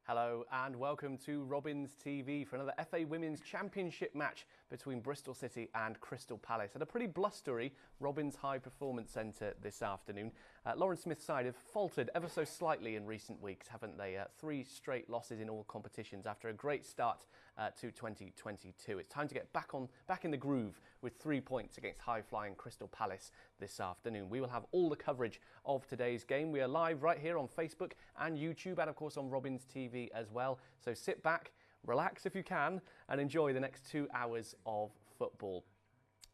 Hello and welcome to Robins TV for another FA Women's Championship match between Bristol City and Crystal Palace at a pretty blustery Robins High Performance Centre this afternoon. Lauren Smith's side have faltered ever so slightly in recent weeks, haven't they? 3 straight losses in all competitions after a great start to 2022. It's time to get back in the groove with 3 points against high-flying Crystal Palace this afternoon. We will have all the coverage of today's game. We are live right here on Facebook and YouTube and of course on Robins TV as well. So sit back, relax if you can, and enjoy the next 2 hours of football.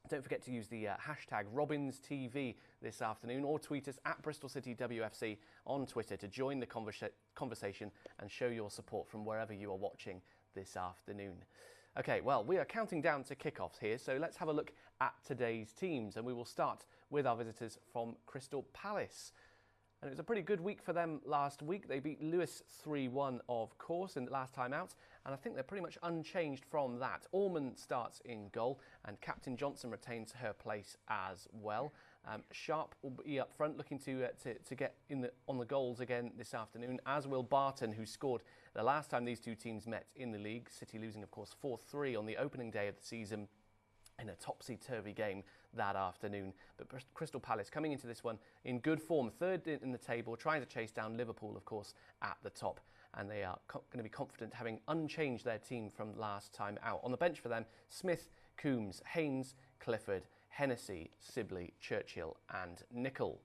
Don't forget to use the hashtag RobinsTV this afternoon or tweet us at Bristol City WFC on Twitter to join the conversation and show your support from wherever you are watching this afternoon. Okay, well, we are counting down to kickoffs here, so let's have a look at today's teams, and we will start with our visitors from Crystal Palace. And it was a pretty good week for them last week. They beat Lewes 3-1, of course, in the last time out. And I think they're pretty much unchanged from that. Ormond starts in goal and Captain Johnson retains her place as well. Sharp will be up front looking to get on the goals again this afternoon, as will Barton, who scored the last time these two teams met in the league. City losing, of course, 4-3 on the opening day of the season in a topsy-turvy game that afternoon. But Crystal Palace coming into this one in good form, third in the table, trying to chase down Liverpool, of course, at the top. And they are going to be confident, having unchanged their team from last time out. On the bench for them, Smith, Coombs, Haynes, Clifford, Hennessy, Sibley, Churchill and Nicol.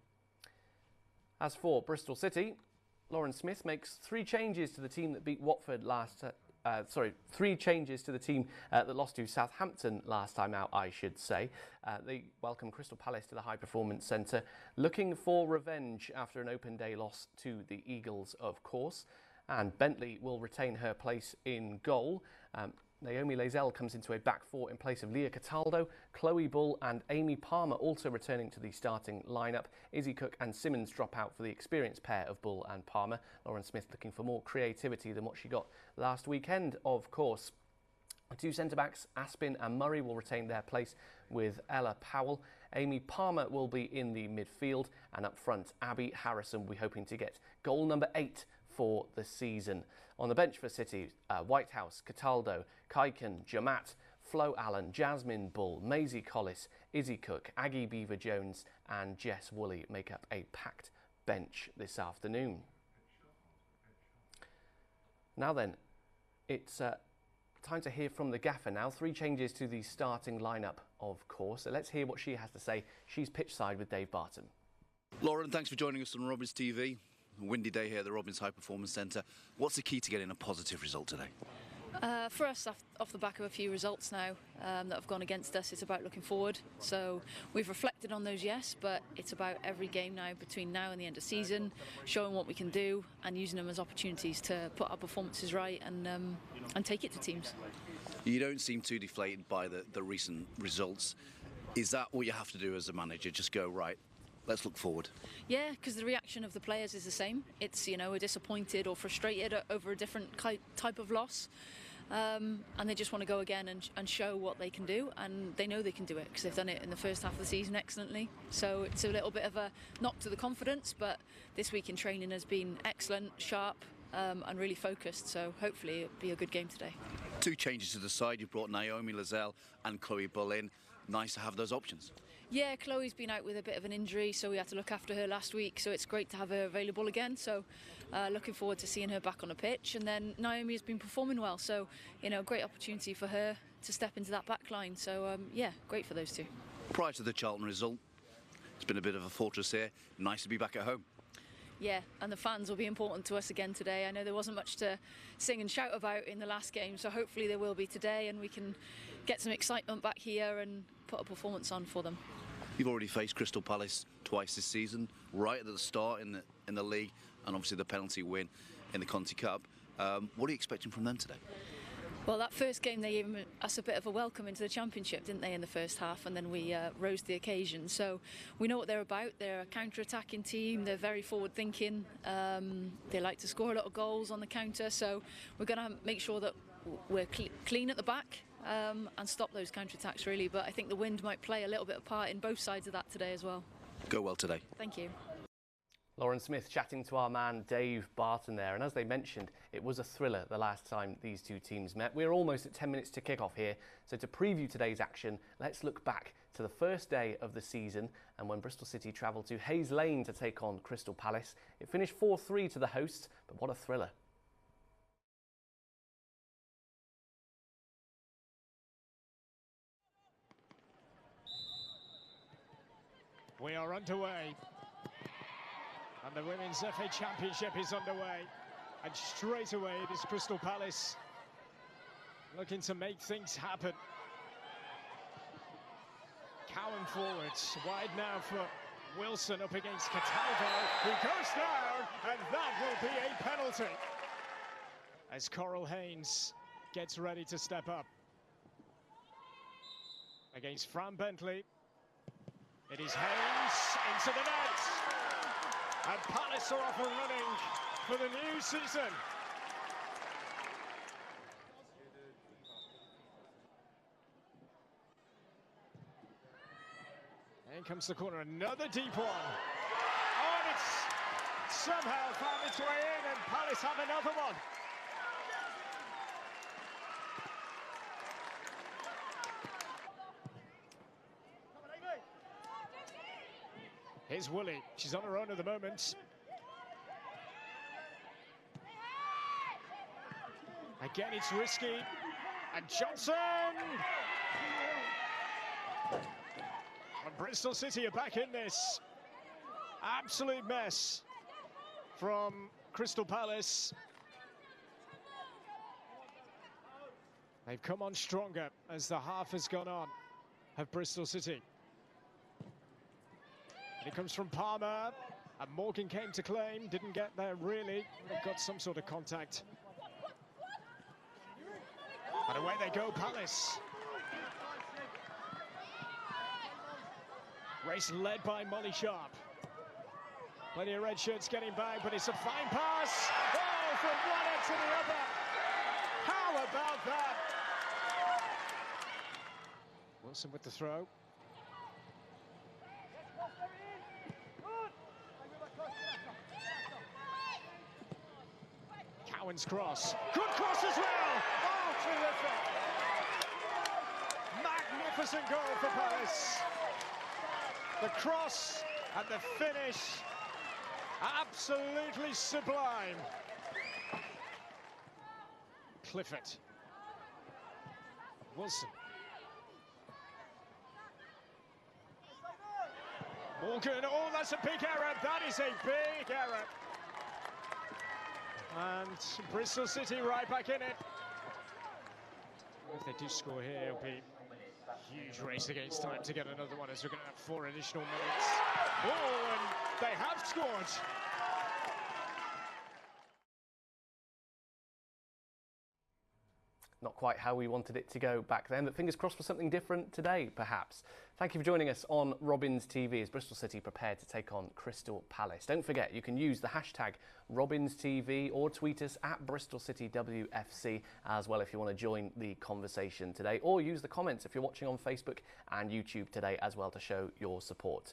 As for Bristol City, Lauren Smith makes 3 changes to the team that beat Watford three changes to the team that lost to Southampton last time out, I should say. They welcome Crystal Palace to the High Performance Centre, looking for revenge after an open day loss to the Eagles, of course. And Bentley will retain her place in goal. Naomi Lazelle comes into a back 4 in place of Leah Cataldo, Chloe Bull and Amy Palmer also returning to the starting lineup. Izzy Cook and Simmons drop out for the experienced pair of Bull and Palmer. Lauren Smith looking for more creativity than what she got last weekend, of course. 2 centre-backs, Aspin and Murray, will retain their place with Ella Powell. Amy Palmer will be in the midfield, and up front, Abby Harrison will be hoping to get goal number 8 for the season. On the bench for City, Whitehouse, Cataldo, Kaiken, Jamat, Flo Allen, Jasmine Bull, Maisie Collis, Izzy Cook, Aggie Beaver-Jones and Jess Woolley make up a packed bench this afternoon. Now then, it's time to hear from the gaffer now. 3 changes to the starting lineup, of course. So let's hear what she has to say. She's pitch side with Dave Barton. Lauren, thanks for joining us on Robins TV. A windy day here at the Robins High Performance Centre. What's the key to getting a positive result today? For us, off the back of a few results now that have gone against us, it's about looking forward. So we've reflected on those, yes, but it's about every game now between now and the end of season, showing what we can do and using them as opportunities to put our performances right and take it to teams. You don't seem too deflated by the recent results. Is that what you have to do as a manager? Just go, right, let's look forward? Yeah, because the reaction of the players is the same. It's, we're disappointed or frustrated over a different type of loss. And they just want to go again and show what they can do, and they know they can do it because they've done it in the first half of the season excellently. So it's a little bit of a knock to the confidence, but this week in training has been excellent, sharp and really focused, so hopefully it'll be a good game today. 2 changes to the side. You've brought Naomi Lazelle and Chloe Bull in. Nice to have those options. Yeah, Chloe's been out with a bit of an injury, so we had to look after her last week, so it's great to have her available again. So looking forward to seeing her back on the pitch. And then Naomi has been performing well, so great opportunity for her to step into that back line. So yeah, great for those 2. Prior to the Charlton result, it's been a bit of a fortress here. Nice to be back at home. Yeah, and the fans will be important to us again today. I know there wasn't much to sing and shout about in the last game, so hopefully there will be today and we can get some excitement back here and put a performance on for them. You've already faced Crystal Palace twice this season, right at the start in the league, and obviously the penalty win in the Conti Cup. What are you expecting from them today? Well, that first game they gave us a bit of a welcome into the Championship, didn't they, in the first half, and then we rose to the occasion. So we know what they're about. They're a counter-attacking team. They're very forward-thinking. They like to score a lot of goals on the counter. So we're going to make sure that we're clean at the back and stop those counter-attacks, really. But I think the wind might play a little bit of part in both sides of that today as well. Go well today. Thank you. Lauren Smith chatting to our man Dave Barton there, and as they mentioned, it was a thriller the last time these two teams met. We're almost at 10 minutes to kick off here, so to preview today's action, let's look back to the first day of the season and when Bristol City travelled to Hayes Lane to take on Crystal Palace. It finished 4-3 to the hosts, but what a thriller. We are underway. And the Women's FA Championship is underway. And straight away it is Crystal Palace looking to make things happen. Cowan forwards, wide now for Wilson up against Cataldo, who goes down, and that will be a penalty. As Coral Haynes gets ready to step up. Against Fran Bentley. It is Haynes into the net. And Palace are off and running for the new season. In comes the corner, another deep one. Oh, and it's somehow found its way in, and Palace have another one. Here's Woolley, she's on her own at the moment. Again, it's risky, and Johnson! And Bristol City are back in this. Absolute mess from Crystal Palace. They've come on stronger as the half has gone on of Bristol City. And it comes from Palmer, and Morgan came to claim, didn't get there really, but got some sort of contact. And away they go, Palace. Race led by Molly Sharp. Plenty of red shirts getting back, but it's a fine pass. Oh, from one end to the other. How about that? Wilson with the throw. Cowan's cross. Good cross as well. Oh, terrific. Magnificent goal for Palace. The cross and the finish, absolutely sublime. Clifford. Wilson. Morgan, oh, that's a big error. That is a big error. And Bristol City right back in it. If they do score here, it'll be a huge race against time to get another one, as we're going to have 4 additional minutes. Oh, and they have scored. Not quite how we wanted it to go back then, but fingers crossed for something different today, perhaps. Thank you for joining us on Robins TV as Bristol City prepare to take on Crystal Palace. Don't forget, you can use the hashtag RobinsTV or tweet us at Bristol City WFC as well if you want to join the conversation today, or use the comments if you're watching on Facebook and YouTube today as well to show your support.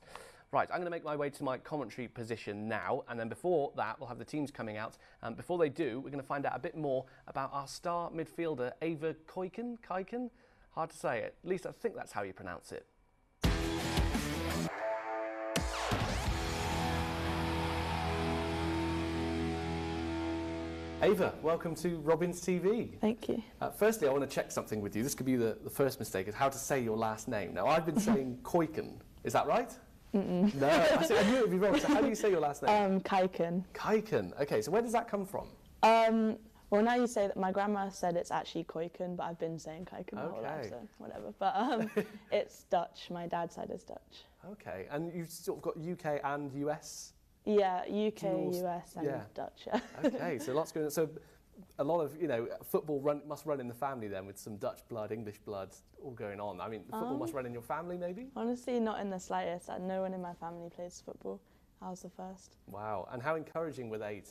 Right, I'm going to make my way to my commentary position now, and then before that we'll have the teams coming out. Before they do, we're going to find out a bit more about our star midfielder Ava Koiken? Hard to say it, at least I think that's how you pronounce it. Ava, welcome to Robins TV. Thank you. Firstly, I want to check something with you. This could be the first mistake, is how to say your last name. Now, I've been saying Koiken. Is that right? Mm-mm. No, I knew it would be wrong. So how do you say your last name? Kaiken. Kaiken. Okay, so where does that come from? Well, now you say that. My grandma said it's actually Koiken, but I've been saying Kaiken the whole life, so whatever. But it's Dutch. My dad's side is Dutch. Okay, and you've sort of got UK and US? Yeah, UK, US, and Dutch. Yeah. Okay, so lots going on. So a lot of, football must run in the family then, with some Dutch blood, English blood, all going on. I mean, football must run in your family, maybe? Honestly, not in the slightest. No one in my family plays football. I was the first. Wow, and how encouraging were they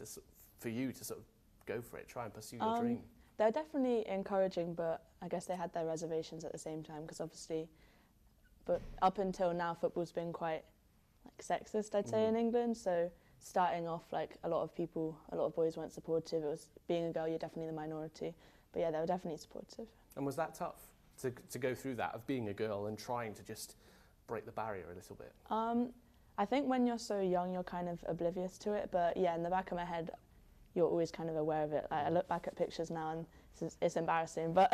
for you to sort of go for it, try and pursue your dream? They're definitely encouraging, but I guess they had their reservations at the same time, because obviously, but up until now, football's been quite sexist, I'd say, in England. So starting off, like a lot of boys weren't supportive. It was being a girl, you're definitely the minority. But yeah, they were definitely supportive. And was that tough to go through that of being a girl and trying to just break the barrier a little bit? I think when you're so young, you're kind of oblivious to it. But yeah, in the back of my head, you're always kind of aware of it. Like, I look back at pictures now and it's embarrassing, but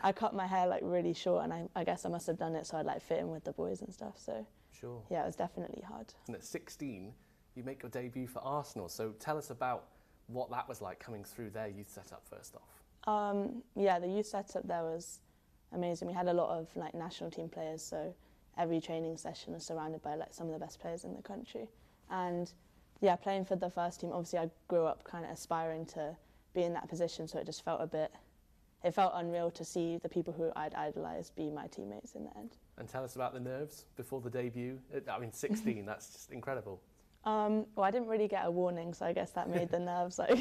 I cut my hair like really short, and I guess I must have done it so I'd like fit in with the boys and stuff. So sure. Yeah, it was definitely hard. And at 16, you make your debut for Arsenal. So tell us about what that was like coming through their youth setup first off. Yeah, the youth setup there was amazing. We had a lot of like national team players, so every training session was surrounded by like some of the best players in the country. And yeah, playing for the first team, obviously I grew up kind of aspiring to be in that position, so it just felt it felt unreal to see the people who I'd idolised be my teammates in the end. And tell us about the nerves before the debut. I mean, 16, that's just incredible. Well, I didn't really get a warning, so I guess that made the nerves like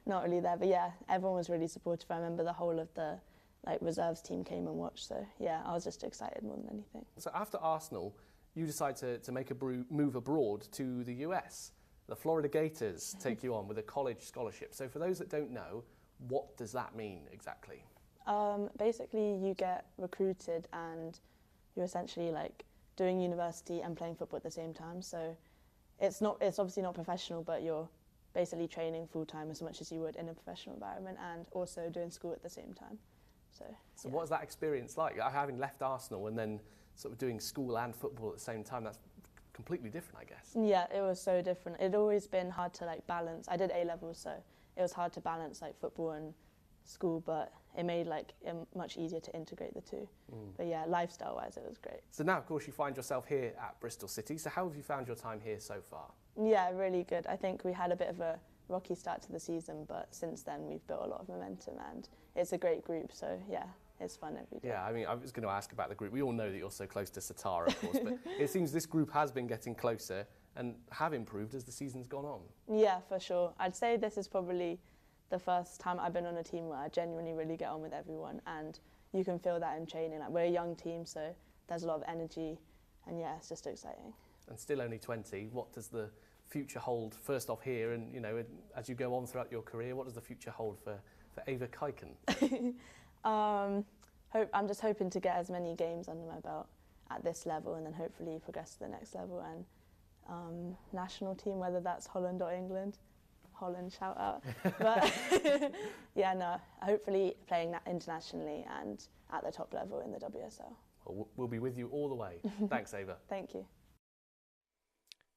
not really there. But yeah, everyone was really supportive. I remember the whole of the like reserves team came and watched, so yeah, I was just excited more than anything. So after Arsenal, you decide to make a move abroad to the US. The Florida Gators take you on with a college scholarship. So for those that don't know, what does that mean exactly? Basically, you get recruited and you're essentially like doing university and playing football at the same time. So it's obviously not professional, but you're basically training full time as much as you would in a professional environment and also doing school at the same time. So yeah. What was that experience like? Having left Arsenal and then sort of doing school and football at the same time, that's completely different, I guess. Yeah, it was so different. It'd always been hard to like balance. I did A-levels, so it was hard to balance like football and school, but it made like it much easier to integrate the two. But yeah, lifestyle-wise, it was great. So now, of course, you find yourself here at Bristol City. So how have you found your time here so far? Yeah, really good. I think we had a bit of a rocky start to the season, but since then we've built a lot of momentum and it's a great group, so yeah, it's fun every day. Yeah, I mean, I was going to ask about the group. We all know that you're so close to Satara, of course, but it seems this group has been getting closer and have improved as the season's gone on. Yeah, for sure. I'd say this is probably the first time I've been on a team where I genuinely really get on with everyone, and you can feel that in training. Like, we're a young team, so there's a lot of energy, and yeah, it's just exciting. And still only 20, what does the future hold first off here, and you know, as you go on throughout your career, what does the future hold for Ava Kaiken? I'm just hoping to get as many games under my belt at this level and then hopefully progress to the next level and national team, whether that's Holland or England. Holland, shout out. But yeah, no, hopefully playing internationally and at the top level in the WSL. Well, we'll be with you all the way. Thanks, Ava. Thank you.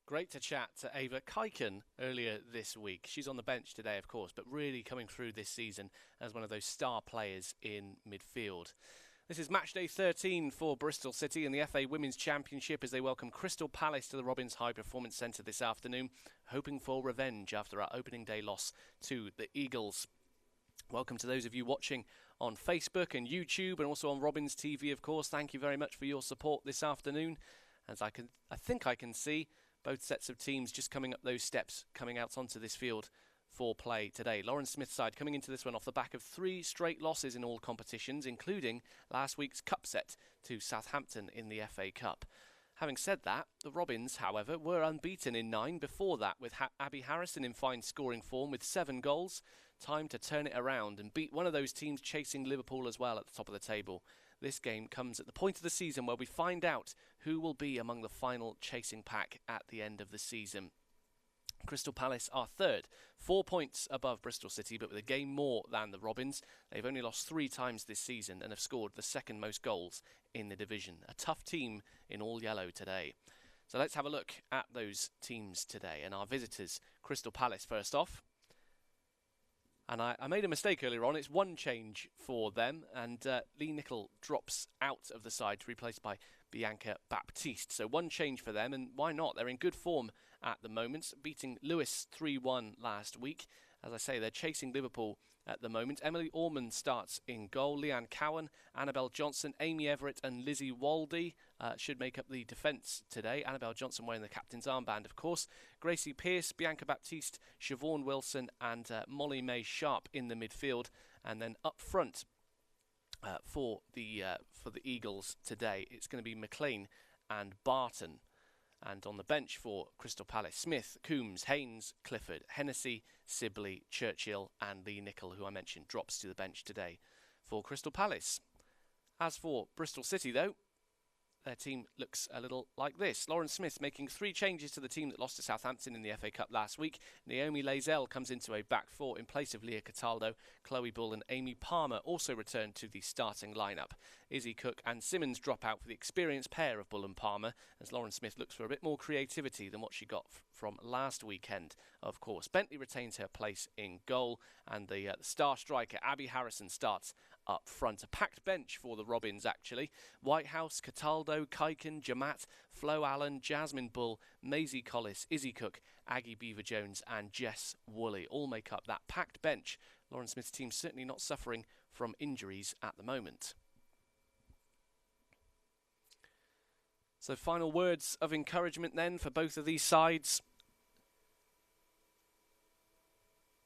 Great to chat to Ava Kaiken earlier this week. She's on the bench today, of course, but really coming through this season as one of those star players in midfield. This is match day 13 for Bristol City in the FA Women's Championship as they welcome Crystal Palace to the Robins High Performance Centre this afternoon, hoping for revenge after our opening day loss to the Eagles. Welcome to those of you watching on Facebook and YouTube and also on Robins TV, of course. Thank you very much for your support this afternoon. As I think I can see both sets of teams just coming up those steps, coming out onto this field for play today. Lauren Smith's side coming into this one off the back of 3 straight losses in all competitions, including last week's cup set to Southampton in the FA Cup. Having said that, the Robins, however, were unbeaten in 9 before that, with Abby Harrison in fine scoring form with 7 goals. Time to turn it around and beat one of those teams chasing Liverpool as well at the top of the table. This game comes at the point of the season where we find out who will be among the final chasing pack at the end of the season. Crystal Palace are third, 4 points above Bristol City, but with a game more than the Robins. They've only lost 3 times this season and have scored the second most goals in the division. A tough team in all yellow today. So let's have a look at those teams today. And our visitors, Crystal Palace first off. And I made a mistake earlier on. It's one change for them, and Lee Nicol drops out of the side to be replaced by Bianca Baptiste. So one change for them, and why not? They're in good form at the moment, beating Lewis 3-1 last week. As I say, they're chasing Liverpool at the moment. Emily Ormond starts in goal. Leanne Cowan, Annabelle Johnson, Amy Everett and Lizzie Waldy should make up the defence today. Annabelle Johnson wearing the captain's armband, of course. Gracie Pearce, Bianca Baptiste, Siobhan Wilson and Molly May Sharp in the midfield. And then up front for the Eagles today, it's going to be McLean and Barton. And on the bench for Crystal Palace, Smith, Coombs, Haynes, Clifford, Hennessy, Sibley, Churchill and Lee Nicol, who I mentioned, drops to the bench today for Crystal Palace. As for Bristol City, though, their team looks a little like this. Lauren Smith making 3 changes to the team that lost to Southampton in the FA Cup last week. Naomi Lazell comes into a back 4 in place of Leah Cataldo. Chloe Bull and Amy Palmer also return to the starting lineup. Izzy Cook and Simmons drop out for the experienced pair of Bull and Palmer, as Lauren Smith looks for a bit more creativity than what she got from last weekend. Of course, Bentley retains her place in goal, and the star striker Abby Harrison starts up front. A packed bench for the Robins, actually. Whitehouse, Cataldo, Kaiken, Jamat, Flo Allen, Jasmine Bull, Maisie Collis, Izzy Cook, Aggie Beaver-Jones and Jess Woolley all make up that packed bench. Lauren Smith's team certainly not suffering from injuries at the moment. So final words of encouragement then for both of these sides.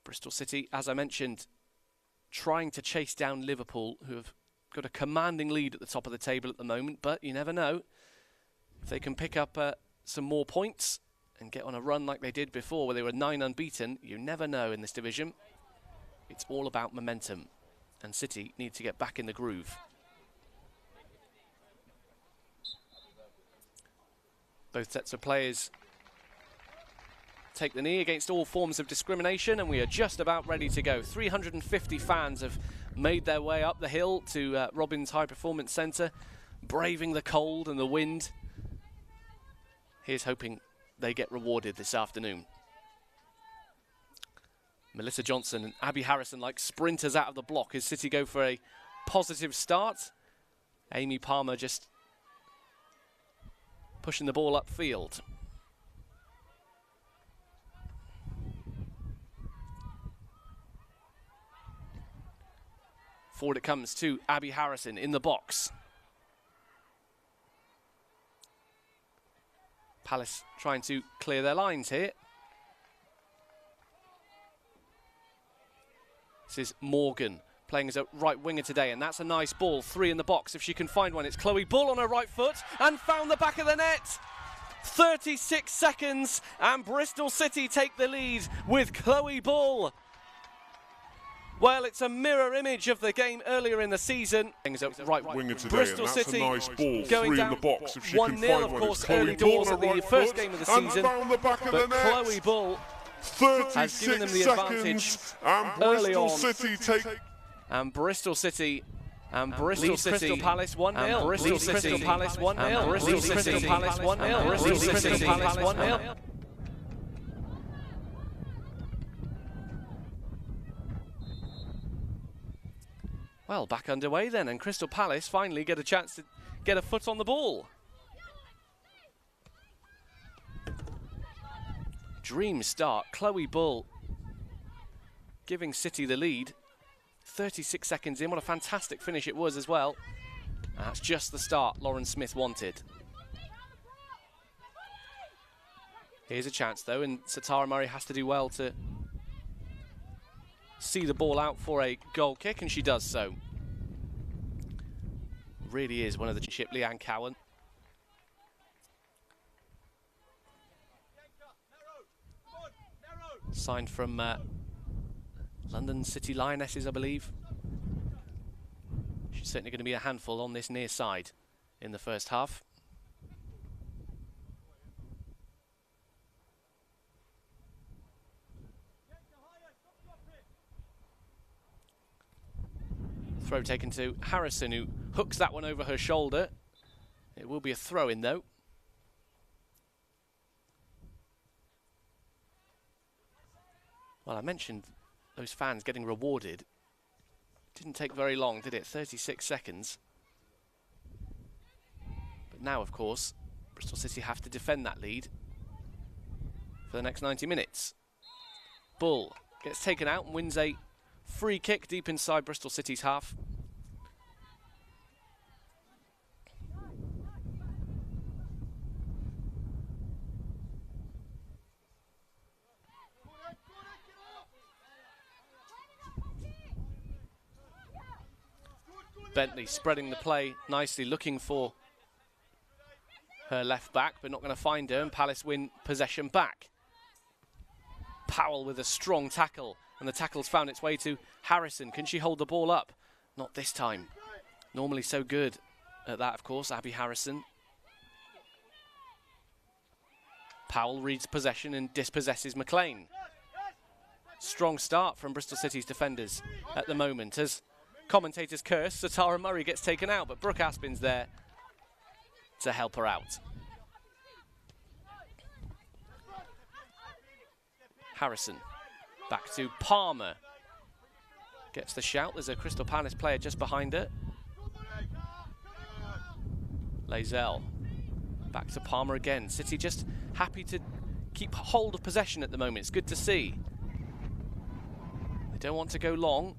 Bristol City, as I mentioned, trying to chase down Liverpool, who have got a commanding lead at the top of the table at the moment, but you never know. If they can pick up some more points and get on a run like they did before, where they were 9 unbeaten, you never know in this division. It's all about momentum, and City need to get back in the groove. Both sets of players take the knee against all forms of discrimination, and we are just about ready to go. 350 fans have made their way up the hill to Robins High Performance Centre, braving the cold and the wind. Here's hoping they get rewarded this afternoon. Melissa Johnson and Abby Harrison like sprinters out of the block as City go for a positive start. Amy Palmer just pushing the ball upfield. Forward it comes to Abby Harrison in the box. Palace trying to clear their lines here. This is Morgan playing as a right winger today, and that's a nice ball. 3 in the box if she can find one. It's Chloe Bull on her right foot and found the back of the net. 36 seconds and Bristol City take the lead with Chloe Bull. Well, it's a mirror image of the game earlier in the season. Right winger today, Bristol and that's City a nice ball. going 3 down in the box if she 1-0, can find of one. course, It's Chloe early Bull doors on of her the right first foot game of the and season. found the back of But the net. Chloe Bull 36 has given them the advantage seconds, and early Bristol on. City take. And Bristol City leads Crystal Palace 1-0. Bristol City Crystal Palace 1-0. Bristol City Palace 1-0. Bristol City Palace 1-0. Well, back underway then, and Crystal Palace finally get a chance to get a foot on the ball. Dream start. Chloe Bull giving City the lead. 36 seconds in. What a fantastic finish it was as well. And that's just the start Lauren Smith wanted. Here's a chance though, and Satara Murray has to do well to see the ball out for a goal kick, and she does so. Really is one of the championship, Leanne Cowan. Signed from London City Lionesses, I believe. She's certainly going to be a handful on this near side in the first half. Throw taken to Harrison, who hooks that one over her shoulder. It will be a throw-in, though. Well, I mentioned those fans getting rewarded. Didn't take very long, did it? 36 seconds. But now, of course, Bristol City have to defend that lead for the next 90 minutes. Bull gets taken out and wins a free kick deep inside Bristol City's half. Bentley spreading the play nicely, looking for her left back, but not going to find her, and Palace win possession back. Powell with a strong tackle, and the tackle's found its way to Harrison. Can she hold the ball up? Not this time. Normally so good at that, of course, Abby Harrison. Powell reads possession and dispossesses McLean. Strong start from Bristol City's defenders at the moment. As commentators curse, Satara Murray gets taken out, but Brooke Aspin's there to help her out. Harrison back to Palmer. Gets the shout. There's a Crystal Palace player just behind her. Lazelle back to Palmer again. City just happy to keep hold of possession at the moment. It's good to see. They don't want to go long.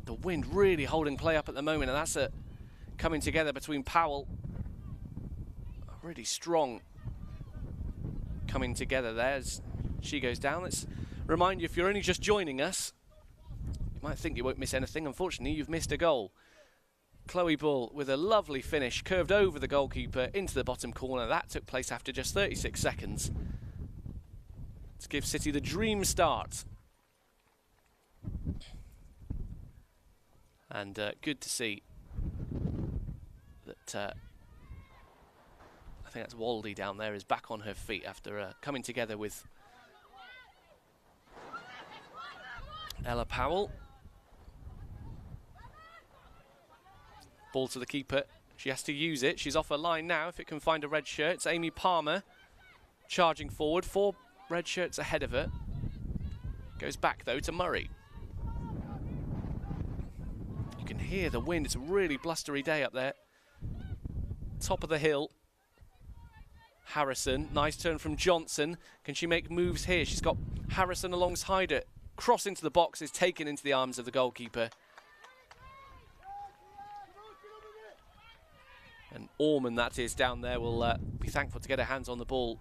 The wind really holding play up at the moment, and that's a coming together between Powell. Really strong coming together there as she goes down. Let's remind you, if you're only just joining us, you might think you won't miss anything. Unfortunately, you've missed a goal. Chloe Bull with a lovely finish, curved over the goalkeeper into the bottom corner. That took place after just 36 seconds to give City the dream start. And good to see that I think that's Waldy down there is back on her feet after coming together with Ella Powell. Ball to the keeper. She has to use it. She's off her line now. If it can find a red shirt, it's Amy Palmer charging forward. 4 red shirts ahead of her. Goes back though to Murray. You can hear the wind. It's a really blustery day up there. Top of the hill. Harrison, nice turn from Johnson. Can she make moves here? She's got Harrison alongside her. Cross into the box is taken into the arms of the goalkeeper. And Orman, that is, down there, will be thankful to get her hands on the ball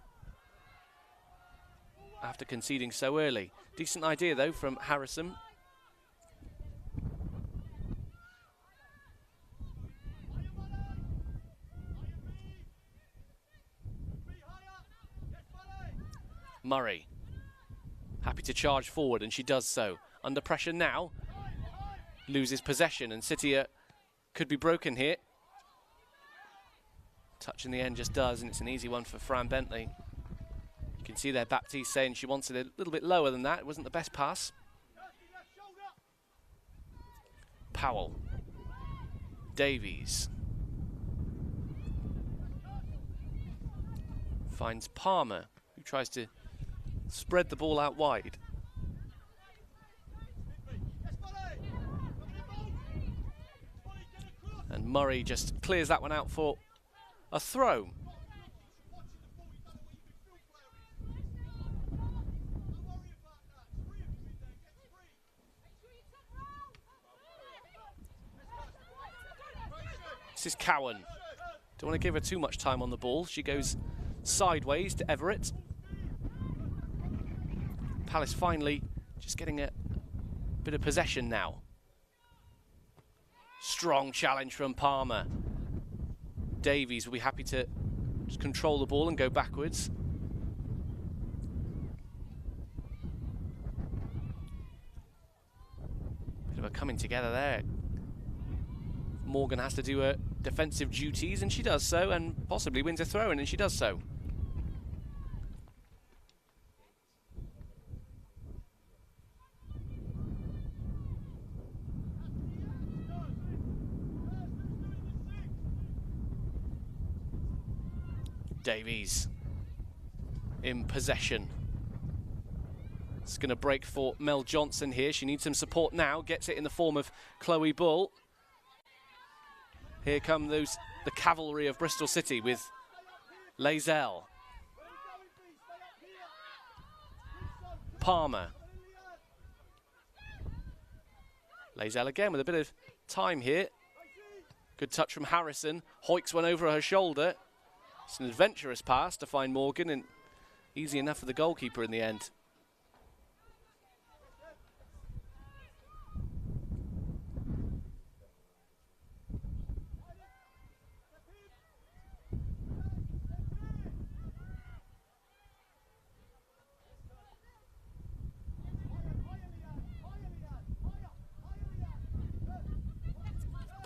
after conceding so early. Decent idea, though, from Harrison. Murray, happy to charge forward, and she does so. Under pressure now, loses possession, and City could be broken here. Touch in the end just does, and it's an easy one for Fran Bentley. You can see there Baptiste saying she wants it a little bit lower than that. It wasn't the best pass. Powell. Davies. Finds Palmer, who tries to spread the ball out wide. And Murray just clears that one out for a throw. This is Cowan. Don't want to give her too much time on the ball. She goes sideways to Everett. Palace finally just getting a bit of possession now. Strong challenge from Palmer. Davies will be happy to just control the ball and go backwards. Bit of a coming together there. Morgan has to do her defensive duties, and she does so, and possibly wins a throw-in, and she does so. Davies in possession. It's going to break for Mel Johnson here. She needs some support now. Gets it in the form of Chloe Bull. Here come the cavalry of Bristol City with Lazelle. Palmer. Lazelle again with a bit of time here. Good touch from Harrison. Hoiks one over her shoulder. It's an adventurous pass to find Morgan, and easy enough for the goalkeeper in the end.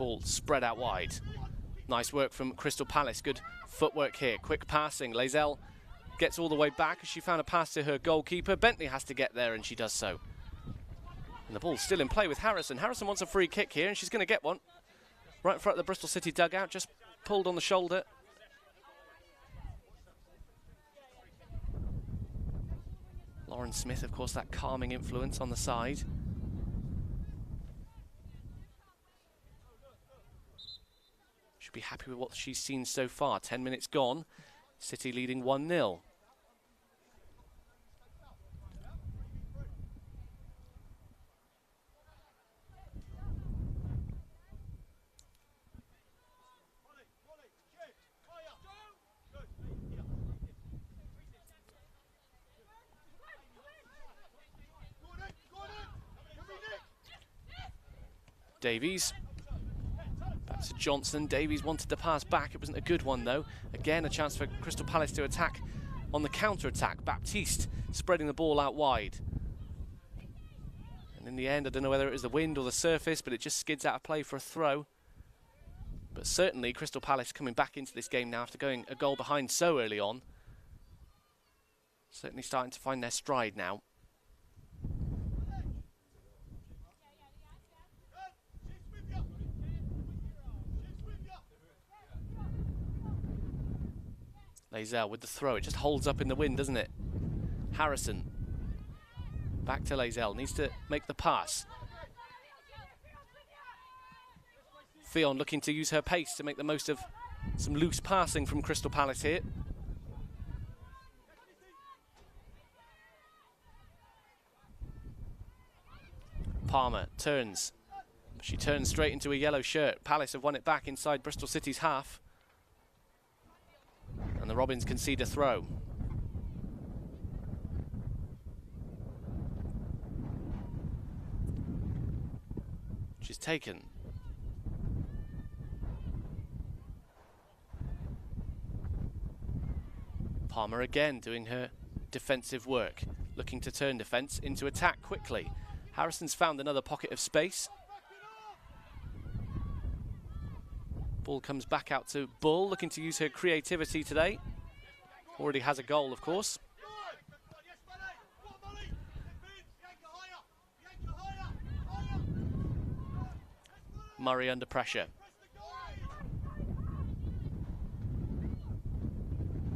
Ball spread out wide. Nice work from Crystal Palace. Good footwork here. Quick passing. Lazelle gets all the way back as she found a pass to her goalkeeper. Bentley has to get there, and she does so. And the ball's still in play with Harrison. Harrison wants a free kick here, and she's going to get one. Right in front of the Bristol City dugout, just pulled on the shoulder. Lauren Smith, of course, that calming influence on the side. Should be happy with what she's seen so far. 10 minutes gone. City leading 1-0. Davies, back to Johnson. Davies wanted to pass back. It wasn't a good one, though. Again, a chance for Crystal Palace to attack on the counter-attack. Baptiste spreading the ball out wide. And in the end, I don't know whether it was the wind or the surface, but it just skids out of play for a throw. But certainly, Crystal Palace coming back into this game now after going a goal behind so early on. Certainly starting to find their stride now. Lazelle with the throw. It just holds up in the wind, doesn't it? Harrison. Back to Lazelle. Needs to make the pass. Fionn looking to use her pace to make the most of some loose passing from Crystal Palace here. Palmer turns. She turns straight into a yellow shirt. Palace have won it back inside Bristol City's half. And the Robins concede a throw. She's taken. Palmer again doing her defensive work, looking to turn defence into attack quickly. Harrison's found another pocket of space. Ball comes back out to Bull, looking to use her creativity today. Already has a goal, of course. Murray under pressure.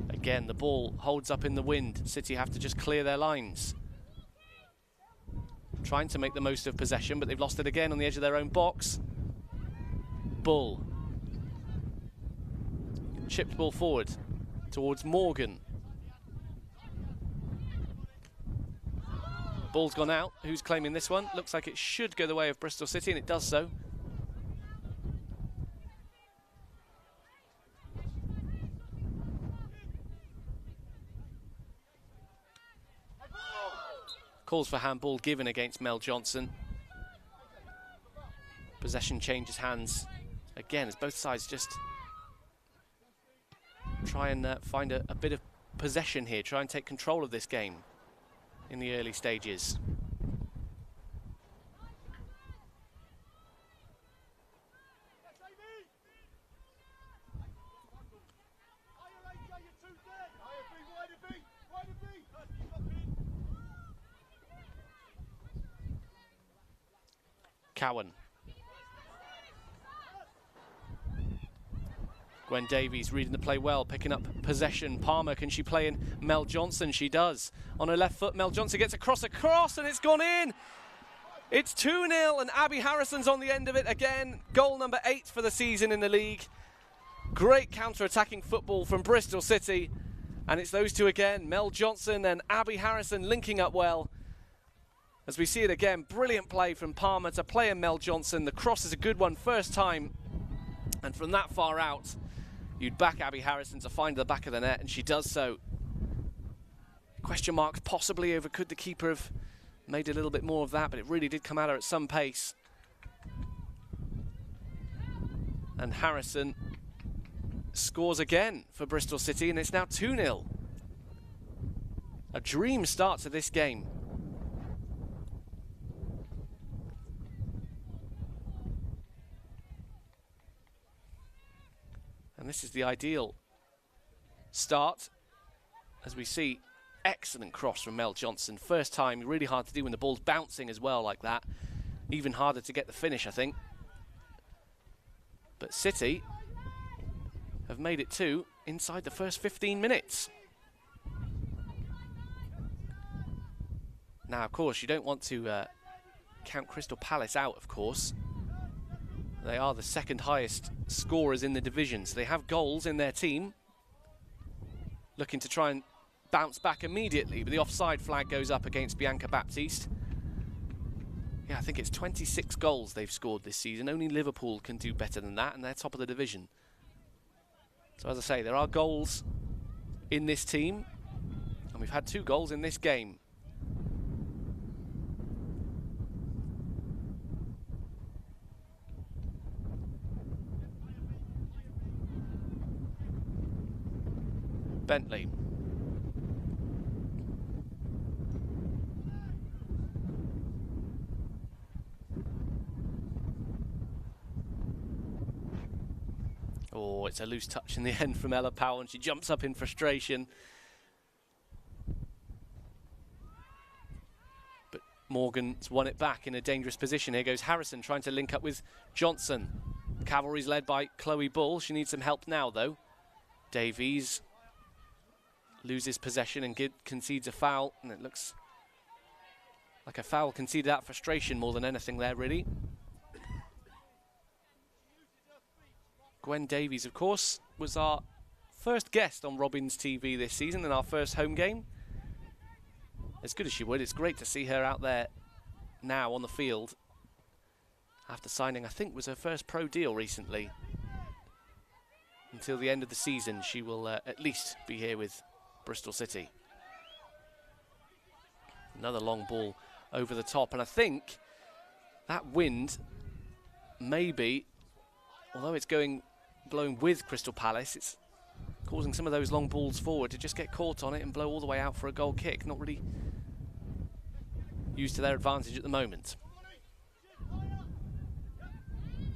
Again, the ball holds up in the wind. City have to just clear their lines. Trying to make the most of possession, but they've lost it again on the edge of their own box. Bull. Chipped ball forward towards Morgan. Ball's gone out. Who's claiming this one? Looks like it should go the way of Bristol City, and it does so. Calls for handball given against Mel Johnson. Possession changes hands again as both sides just try and find a bit of possession here, try and take control of this game in the early stages. Cowan. Gwen Davies reading the play well, picking up possession. Palmer, can she play in Mel Johnson? She does. On her left foot, Mel Johnson gets across, and it's gone in. It's 2-0, and Abby Harrison's on the end of it again. Goal number 8 for the season in the league. Great counter-attacking football from Bristol City. And it's those two again, Mel Johnson and Abby Harrison linking up well. As we see it again, brilliant play from Palmer to play in Mel Johnson. The cross is a good one first time. And from that far out, you'd back Abby Harrison to find the back of the net, and she does so. Question marks possibly over could the keeper have made a little bit more of that, but it really did come at her at some pace. And Harrison scores again for Bristol City, and it's now 2-0. A dream start to this game. And this is the ideal start, as we see excellent cross from Mel Johnson. First time, really hard to do when the ball's bouncing as well like that. Even harder to get the finish, I think. But City have made it 2 inside the first 15 minutes. Now, of course, you don't want to count Crystal Palace out, of course. They are the second highest scorers in the division, so they have goals in their team. Looking to try and bounce back immediately, but the offside flag goes up against Bianca Baptiste. Yeah, I think it's 26 goals they've scored this season. Only Liverpool can do better than that, and they're top of the division. So as I say, there are goals in this team, and we've had 2 goals in this game. Bentley. Oh, it's a loose touch in the end from Ella Powell, and she jumps up in frustration. But Morgan's won it back in a dangerous position. Here goes Harrison trying to link up with Johnson. Cavalry's led by Chloe Bull. She needs some help now, though. Davies loses possession and concedes a foul, and it looks like a foul conceded out of frustration more than anything there, really. Gwen Davies, of course, was our first guest on Robins TV this season in our first home game. As good as she would, it's great to see her out there now on the field after signing, I think, was her first pro deal recently. Until the end of the season, she will at least be here with Bristol City. Another long ball over the top, and I think that wind maybe, although it's blowing with Crystal Palace, it's causing some of those long balls forward to just get caught on it and blow all the way out for a goal kick. Not really used to their advantage at the moment.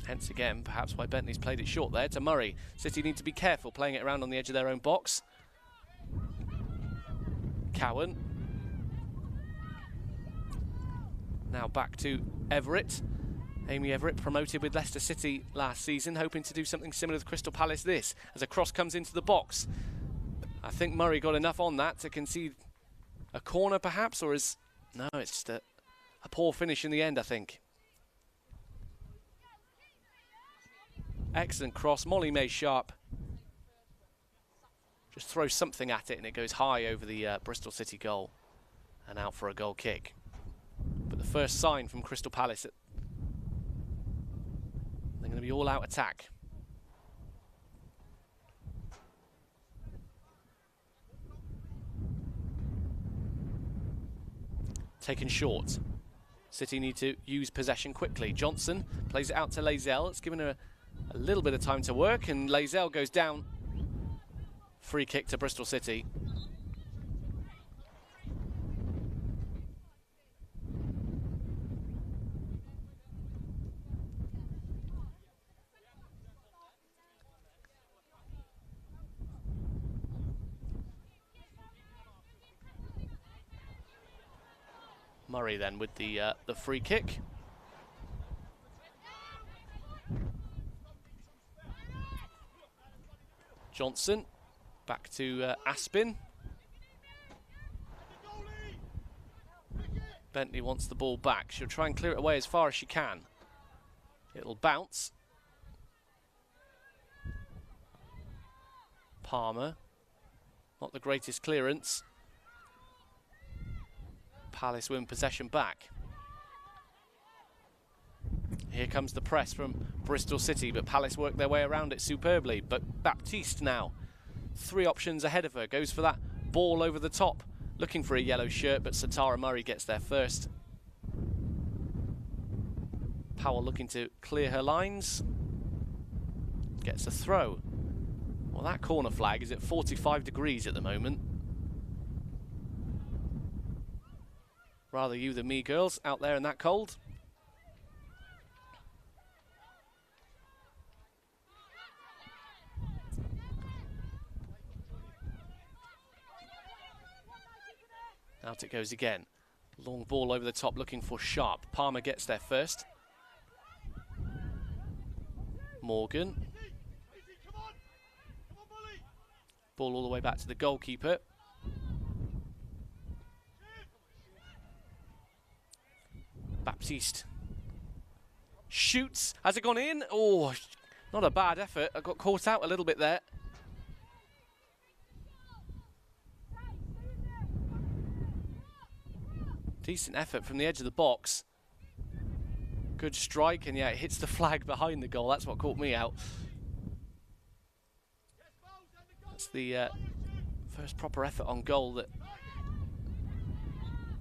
Hence again, perhaps why Bentley's played it short there to Murray. City need to be careful playing it around on the edge of their own box. Cowan. Now back to Everett. Amy Everett, promoted with Leicester City last season, hoping to do something similar with Crystal Palace this, as a cross comes into the box. I think Murray got enough on that to concede a corner perhaps, or is... No, it's just a poor finish in the end, I think. Excellent cross. Molly May Sharp just throws something at it and it goes high over the Bristol City goal and out for a goal kick. But the first sign from Crystal Palace that they're going to be all out attack. Taken short. City need to use possession quickly. Johnson plays it out to Lazelle. It's given her a little bit of time to work, and Lazelle goes down. Free kick to Bristol City. Murray then with the free kick. Johnson back to Aspin. Bentley wants the ball back. She'll try and clear it away as far as she can. It'll bounce. Palmer, not the greatest clearance. Palace win possession back. Here comes the press from Bristol City, but Palace work their way around it superbly. But Baptiste now, 3 options ahead of her, goes for that ball over the top, looking for a yellow shirt, but Satara Murray gets there first. Powell looking to clear her lines. Gets a throw. Well, that corner flag is at 45 degrees at the moment. Rather you than me, girls, out there in that cold. Out it goes again. Long ball over the top looking for Sharp. Palmer gets there first. Morgan. Ball all the way back to the goalkeeper. Baptiste shoots. Has it gone in? Oh, not a bad effort. I got caught out a little bit there. Decent effort from the edge of the box. Good strike, and yeah, it hits the flag behind the goal. That's what caught me out. That's the first proper effort on goal that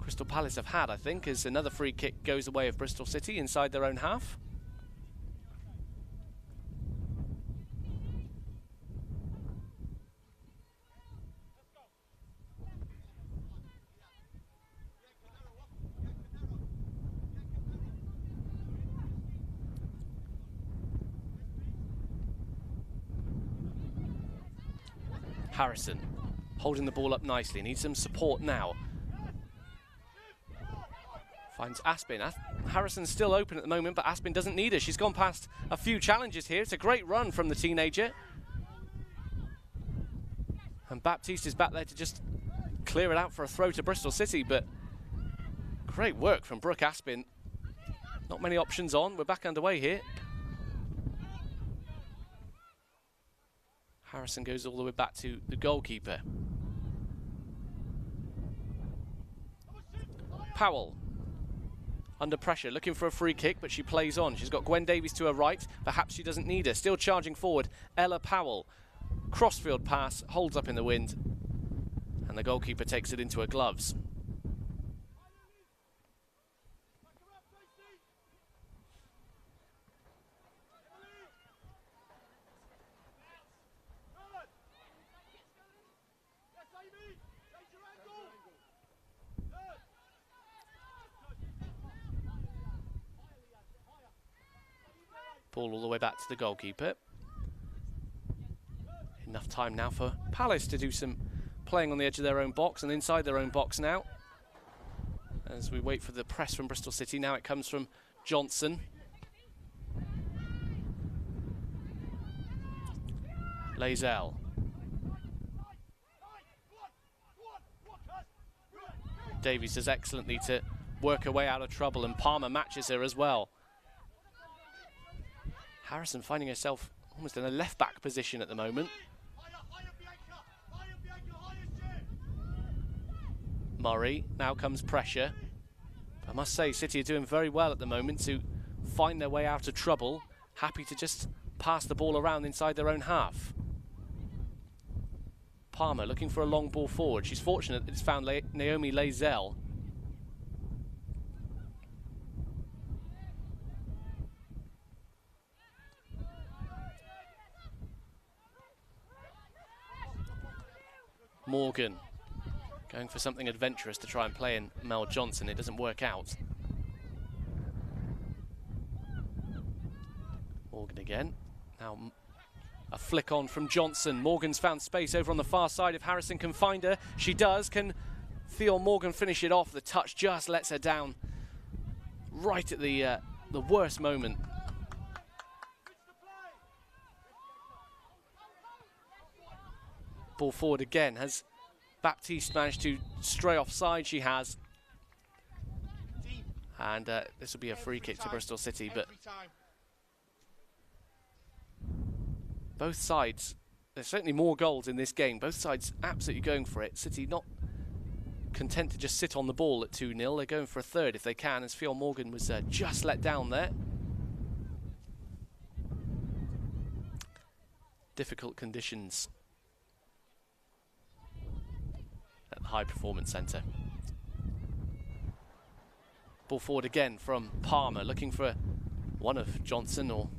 Crystal Palace have had, I think, as another free kick goes the way of Bristol City inside their own half. Harrison holding the ball up nicely, needs some support now. Finds Aspin. Harrison's still open at the moment, but Aspin doesn't need her. She's gone past a few challenges here. It's a great run from the teenager. And Baptiste is back there to just clear it out for a throw to Bristol City, but great work from Brooke Aspin. Not many options on. We're back underway here. Harrison goes all the way back to the goalkeeper. Powell. Under pressure, looking for a free kick, but she plays on. She's got Gwen Davies to her right. Perhaps she doesn't need her. Still charging forward, Ella Powell. Crossfield pass, holds up in the wind, and the goalkeeper takes it into her gloves. Ball all the way back to the goalkeeper. Enough time now for Palace to do some playing on the edge of their own box and inside their own box now. As we wait for the press from Bristol City, now it comes from Johnson. Lazell. Davies does excellently to work her way out of trouble, and Palmer matches her as well. Harrison finding herself almost in a left-back position at the moment. Murray, now comes pressure. I must say, City are doing very well at the moment to find their way out of trouble. Happy to just pass the ball around inside their own half. Palmer looking for a long ball forward. She's fortunate that it's found Naomi Lazell. Morgan going for something adventurous to try and play in Mel Johnson. It doesn't work out. Morgan again. Now a flick on from Johnson. Morgan's found space over on the far side. If Harrison can find her, she does. Can Theo Morgan finish it off? The touch just lets her down right at the worst moment. Ball forward again. Has Baptiste managed to stray offside? She has. And this will be a free kick to Bristol City, but both sides, there's certainly more goals in this game. Both sides absolutely going for it. City not content to just sit on the ball at 2-0. They're going for a third if they can, as Theo Morgan was just let down there. Difficult conditions at the High Performance Centre. Ball forward again from Palmer, looking for one of Johnson or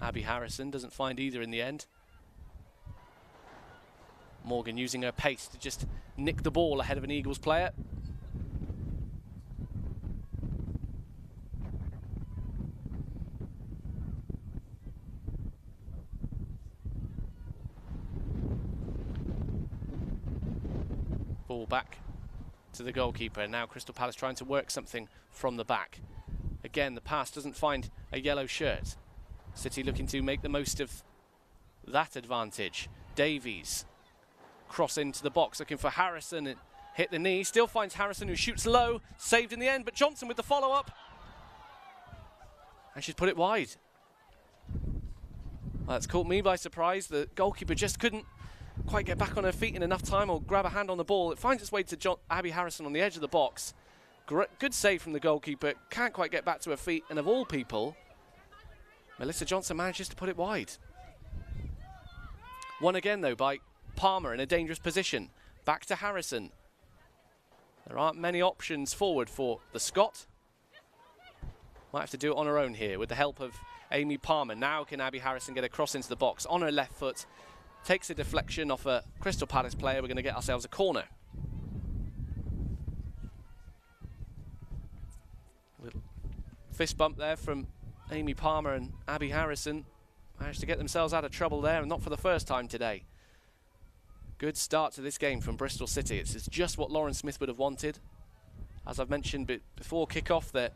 Abby Harrison. Doesn't find either in the end. Morgan using her pace to just nick the ball ahead of an Eagles player. Ball back to the goalkeeper. Now Crystal Palace trying to work something from the back. Again, the pass doesn't find a yellow shirt. City looking to make the most of that advantage. Davies, cross into the box, looking for Harrison. It hit the knee, still finds Harrison, who shoots low, saved in the end, but Johnson with the follow-up. And she's put it wide. Well, that's caught me by surprise. The goalkeeper just couldn't quite get back on her feet in enough time or grab a hand on the ball. It finds its way to Abby Harrison on the edge of the box. Good save from the goalkeeper, can't quite get back to her feet, and of all people, Melissa Johnson manages to put it wide. Won again though by Palmer in a dangerous position. Back to Harrison. There aren't many options forward for the Scot. Might have to do it on her own here with the help of Amy Palmer. Now can Abby Harrison get a cross into the box on her left foot. Takes a deflection off a Crystal Palace player. We're going to get ourselves a corner. Little fist bump there from Amy Palmer and Abby Harrison. Managed to get themselves out of trouble there, and not for the first time today. Good start to this game from Bristol City. It's just what Lauren Smith would have wanted. As I've mentioned before kick-off, that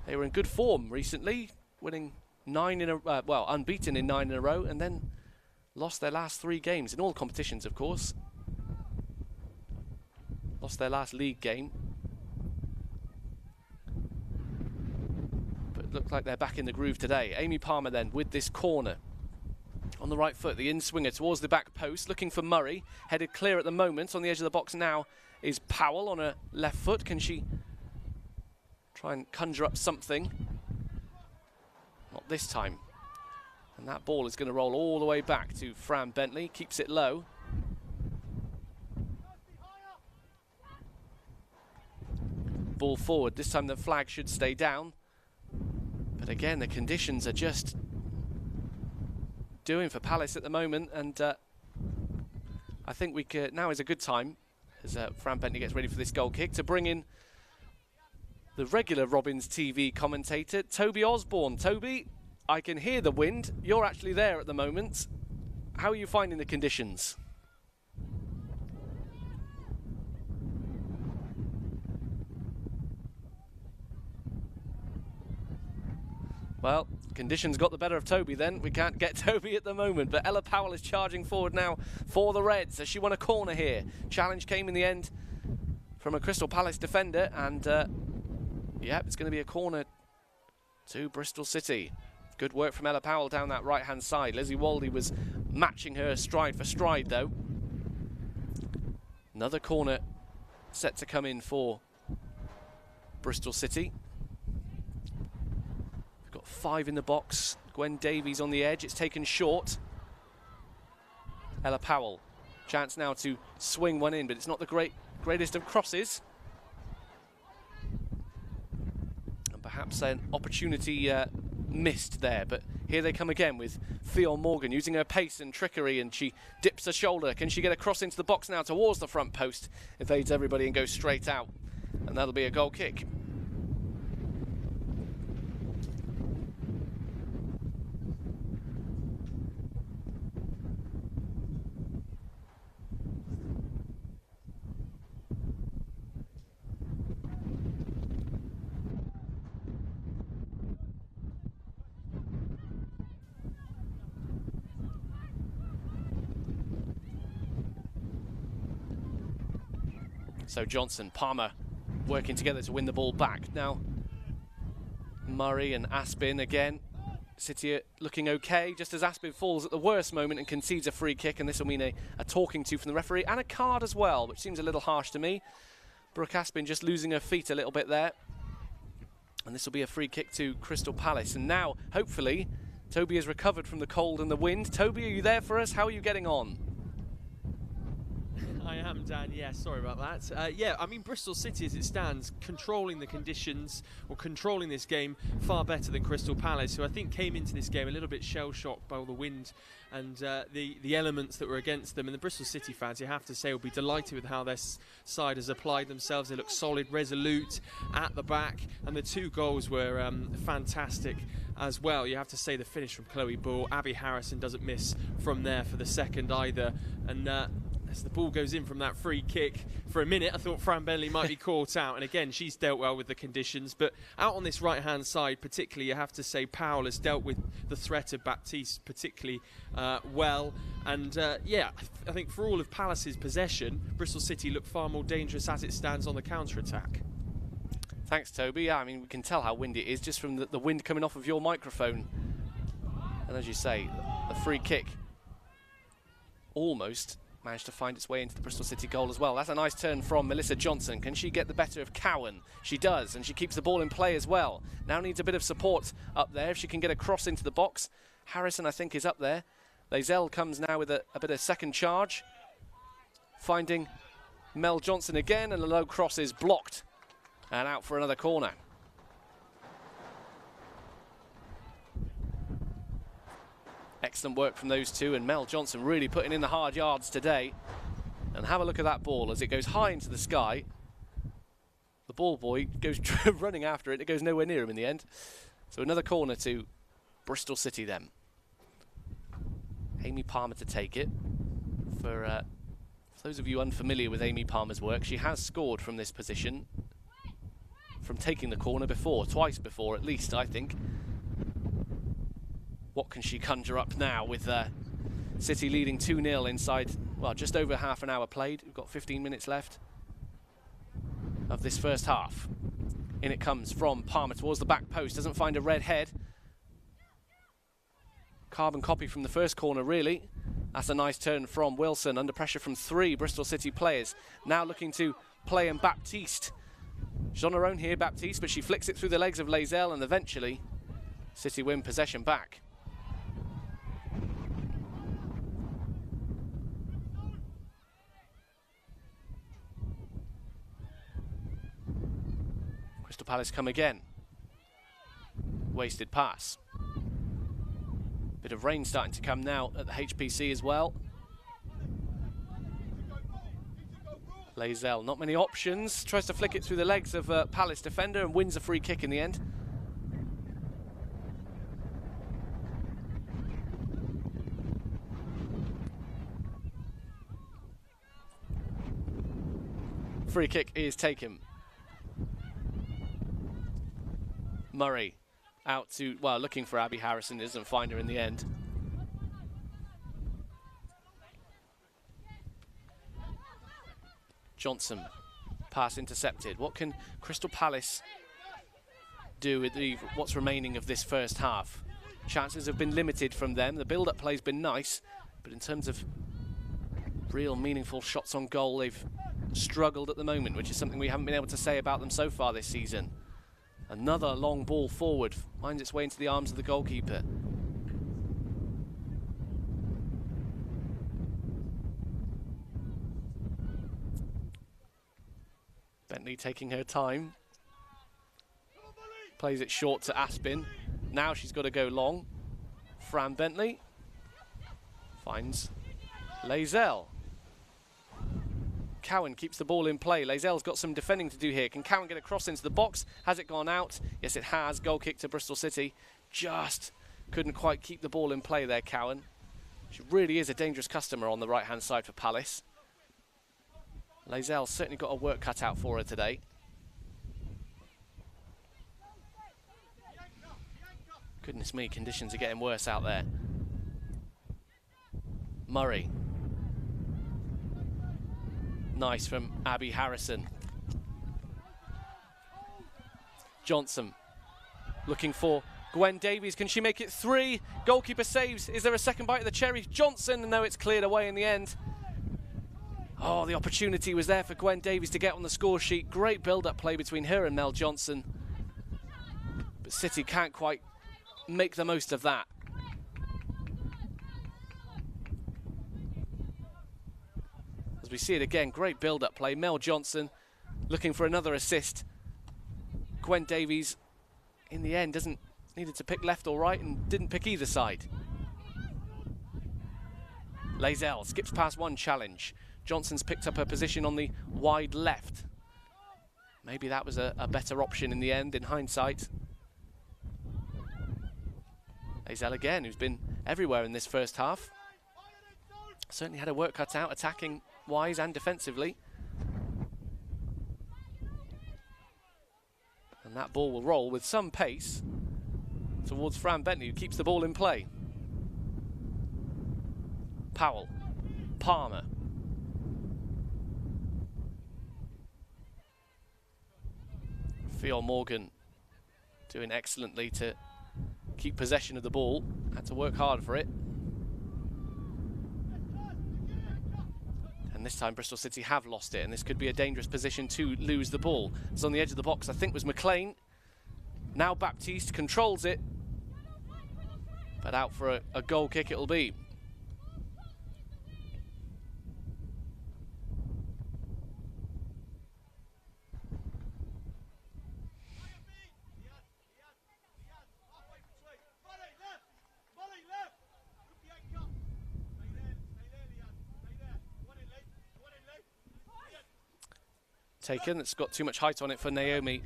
they were in good form recently, winning unbeaten in 9 in a row, and then lost their last 3 games in all competitions, of course. Lost their last league game. But look like they're back in the groove today. Amy Palmer then with this corner. On the right foot, the in-swinger towards the back post, looking for Murray. Headed clear at the moment. On the edge of the box now is Powell on her left foot. Can she try and conjure up something? Not this time. And that ball is going to roll all the way back to Fran Bentley. Keeps it low. Ball forward. This time the flag should stay down. But again, the conditions are just doing for Palace at the moment, and I think now is a good time, as Fran Bentley gets ready for this goal kick, to bring in the regular Robins TV commentator, Toby Osborne. Toby, I can hear the wind. You're actually there at the moment. How are you finding the conditions? Well, conditions got the better of Toby then. We can't get Toby at the moment, but Ella Powell is charging forward now for the Reds as she won a corner here. Challenge came in the end from a Crystal Palace defender, and yeah, it's going to be a corner to Bristol City. Good work from Ella Powell down that right-hand side. Leslie Waldy was matching her stride for stride, though. Another corner set to come in for Bristol City. We've got 5 in the box. Gwen Davies on the edge. It's taken short. Ella Powell. Chance now to swing one in, but it's not the greatest of crosses. And perhaps an opportunity missed there, but here they come again with Fionn Morgan using her pace and trickery, and she dips her shoulder. Can she get a cross into the box now towards the front post? Evades everybody and goes straight out, and that'll be a goal kick. So Johnson, Palmer working together to win the ball back. Now Murray and Aspin again. City are looking okay, just as Aspin falls at the worst moment and concedes a free kick, and this will mean a talking to from the referee and a card as well, which seems a little harsh to me. Brooke Aspin just losing her feet a little bit there. And this will be a free kick to Crystal Palace. And now, hopefully, Toby has recovered from the cold and the wind. Toby, are you there for us? How are you getting on? I am, Dan. Yeah, sorry about that. Yeah, I mean, Bristol City, as it stands, controlling the conditions, or controlling this game far better than Crystal Palace, who I think came into this game a little bit shell-shocked by all the wind and the elements that were against them. And the Bristol City fans, you have to say, will be delighted with how their side has applied themselves. They look solid, resolute at the back, and the 2 goals were fantastic as well. You have to say the finish from Chloe Ball. Abby Harrison doesn't miss from there for the second either. And as the ball goes in from that free kick. For a minute, I thought Fran Bentley might be caught out. And again, she's dealt well with the conditions. But out on this right-hand side, particularly, you have to say Powell has dealt with the threat of Baptiste particularly well. And yeah, I think for all of Palace's possession, Bristol City look far more dangerous as it stands on the counter-attack. Thanks, Toby. Yeah, I mean, we can tell how windy it is just from the wind coming off of your microphone. And as you say, the free kick almost managed to find its way into the Bristol City goal as well. That's a nice turn from Melissa Johnson. Can she get the better of Cowan? She does, and she keeps the ball in play as well. Now needs a bit of support up there if she can get a cross into the box. Harrison, I think, is up there. Lazelle comes now with a bit of second charge. Finding Mel Johnson again, and the low cross is blocked. And out for another corner. Excellent work from those two, and Mel Johnson really putting in the hard yards today. And have a look at that ball as it goes high into the sky. The ball boy goes running after it. It goes nowhere near him in the end. So another corner to Bristol City then. Amy Palmer to take it. For those of you unfamiliar with Amy Palmer's work, she has scored from this position. From taking the corner before, twice before at least, I think. What can she conjure up now with City leading 2-0 inside, well, just over half an hour played. We've got 15 minutes left of this first half. In it comes from Palmer towards the back post, doesn't find a red head. Carbon copy from the first corner, really. That's a nice turn from Wilson, under pressure from 3 Bristol City players. Now looking to play in Baptiste. She's on her own here, Baptiste, but she flicks it through the legs of Lazelle, and eventually City win possession back. Crystal Palace come again. Wasted pass. Bit of rain starting to come now at the HPC as well. Lazelle, not many options, tries to flick it through the legs of a Palace defender and wins a free kick in the end. Free kick is taken. Murray out to, well, looking for Abby Harrison, doesn't find her in the end. Johnson, pass intercepted. What can Crystal Palace do with what's remaining of this first half? Chances have been limited from them. The build-up play's been nice, but in terms of real meaningful shots on goal, they've struggled at the moment, which is something we haven't been able to say about them so far this season. Another long ball forward, finds its way into the arms of the goalkeeper. Bentley taking her time. Plays it short to Aspin. Now she's got to go long. Fran Bentley finds Lazelle. Cowan keeps the ball in play. Lazelle's got some defending to do here. Can Cowan get a cross into the box? Has it gone out? Yes, it has. Goal kick to Bristol City. Just couldn't quite keep the ball in play there, Cowan. She really is a dangerous customer on the right-hand side for Palace. Lazelle's certainly got a work cut out for her today. Goodness me, conditions are getting worse out there. Murray. Nice from Abby Harrison. Johnson looking for Gwen Davies. Can she make it 3? Goalkeeper saves. Is there a second bite of the cherry? Johnson, no, it's cleared away in the end. Oh, the opportunity was there for Gwen Davies to get on the score sheet. Great build-up play between her and Mel Johnson. But City can't quite make the most of that. As we see it again, great build-up play. Mel Johnson looking for another assist. Gwen Davies, in the end, needed to pick left or right and didn't pick either side. Lazelle skips past one challenge. Johnson's picked up her position on the wide left. Maybe that was a better option in the end, in hindsight. Lazelle again, who's been everywhere in this first half. Certainly had her work cut out, attacking attack-wise and defensively. And that ball will roll with some pace towards Fran Bentley, who keeps the ball in play. Powell, Palmer. Fionn Morgan doing excellently to keep possession of the ball. Had to work hard for it. And this time Bristol City have lost it, and this could be a dangerous position to lose the ball. It's on the edge of the box, I think was McLean. Now Baptiste controls it, but out for a goal kick it'll be. Taken, it's got too much height on it for Naomi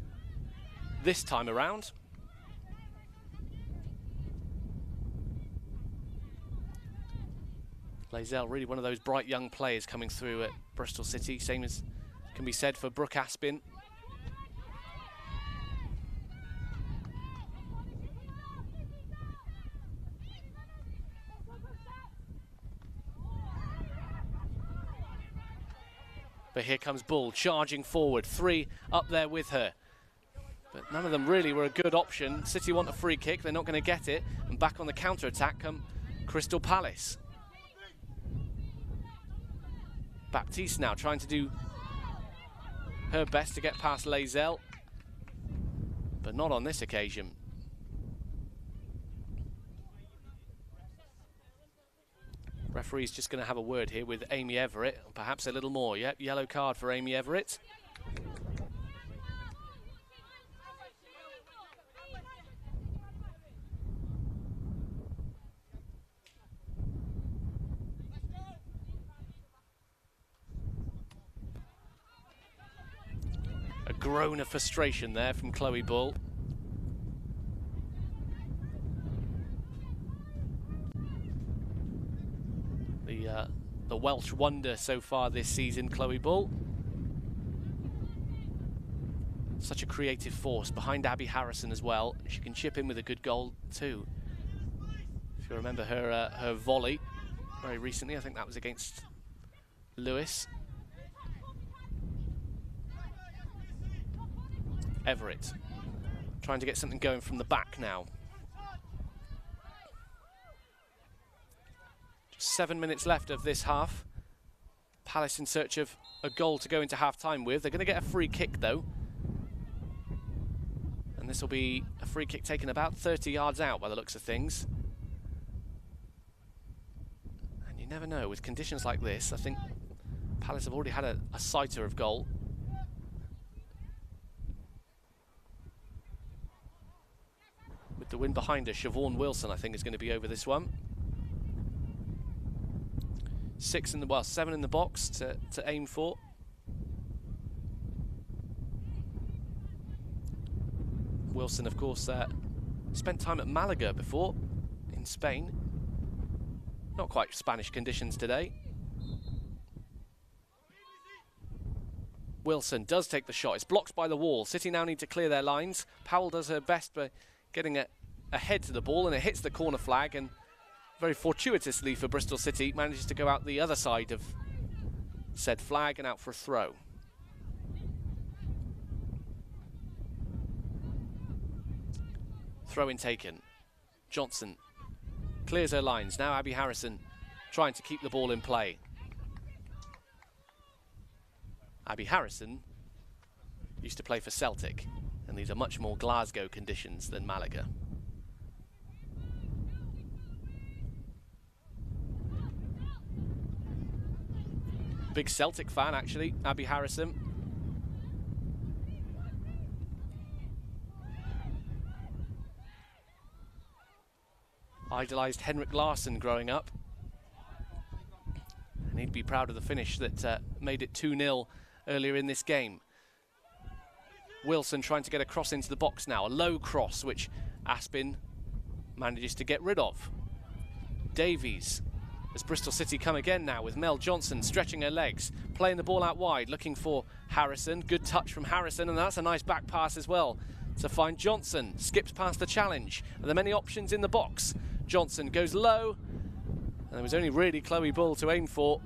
this time around. Lazell, really one of those bright young players coming through at Bristol City, same as can be said for Brooke Aspin. But here comes Bull, charging forward. 3 up there with her. But none of them really were a good option. City want a free kick, they're not going to get it. And back on the counter-attack come Crystal Palace. Baptiste now trying to do her best to get past Lazell. But not on this occasion. Referee's just going to have a word here with Amy Everett, perhaps a little more. Yep, yellow card for Amy Everett. A groan of frustration there from Chloe Bull. The Welsh wonder so far this season, Chloe Bull. Such a creative force behind Abby Harrison as well. She can chip in with a good goal too. If you remember her volley very recently, I think that was against Lewis. Everett trying to get something going from the back now. 7 minutes left of this half. Palace in search of a goal to go into half-time with. They're going to get a free kick though. And this will be a free kick taken about 30 yards out by the looks of things. And you never know, with conditions like this, I think Palace have already had a sighter of goal. With the win behind her, Siobhan Wilson I think is going to be over this one. 7 in the box to aim for. Wilson, of course, spent time at Malaga before in Spain. Not quite Spanish conditions today. Wilson does take the shot. It's blocked by the wall. City now need to clear their lines. Powell does her best by getting ahead to the ball, and it hits the corner flag, and very fortuitously for Bristol City, manages to go out the other side of said flag and out for a throw. Throw-in taken. Johnson clears her lines. Now Abby Harrison trying to keep the ball in play. Abby Harrison used to play for Celtic, and these are much more Glasgow conditions than Malaga. Big Celtic fan, actually, Abby Harrison. Idolised Henrik Larsson growing up. And he'd be proud of the finish that made it 2-0 earlier in this game. Wilson trying to get a cross into the box now. A low cross, which Aspin manages to get rid of. Davies As Bristol City come again now with Mel Johnson stretching her legs, playing the ball out wide, looking for Harrison. Good touch from Harrison, and that's a nice back pass as well to find Johnson. Skips past the challenge. Are there many options in the box? Johnson goes low, and there was only really Chloe Bull to aim for.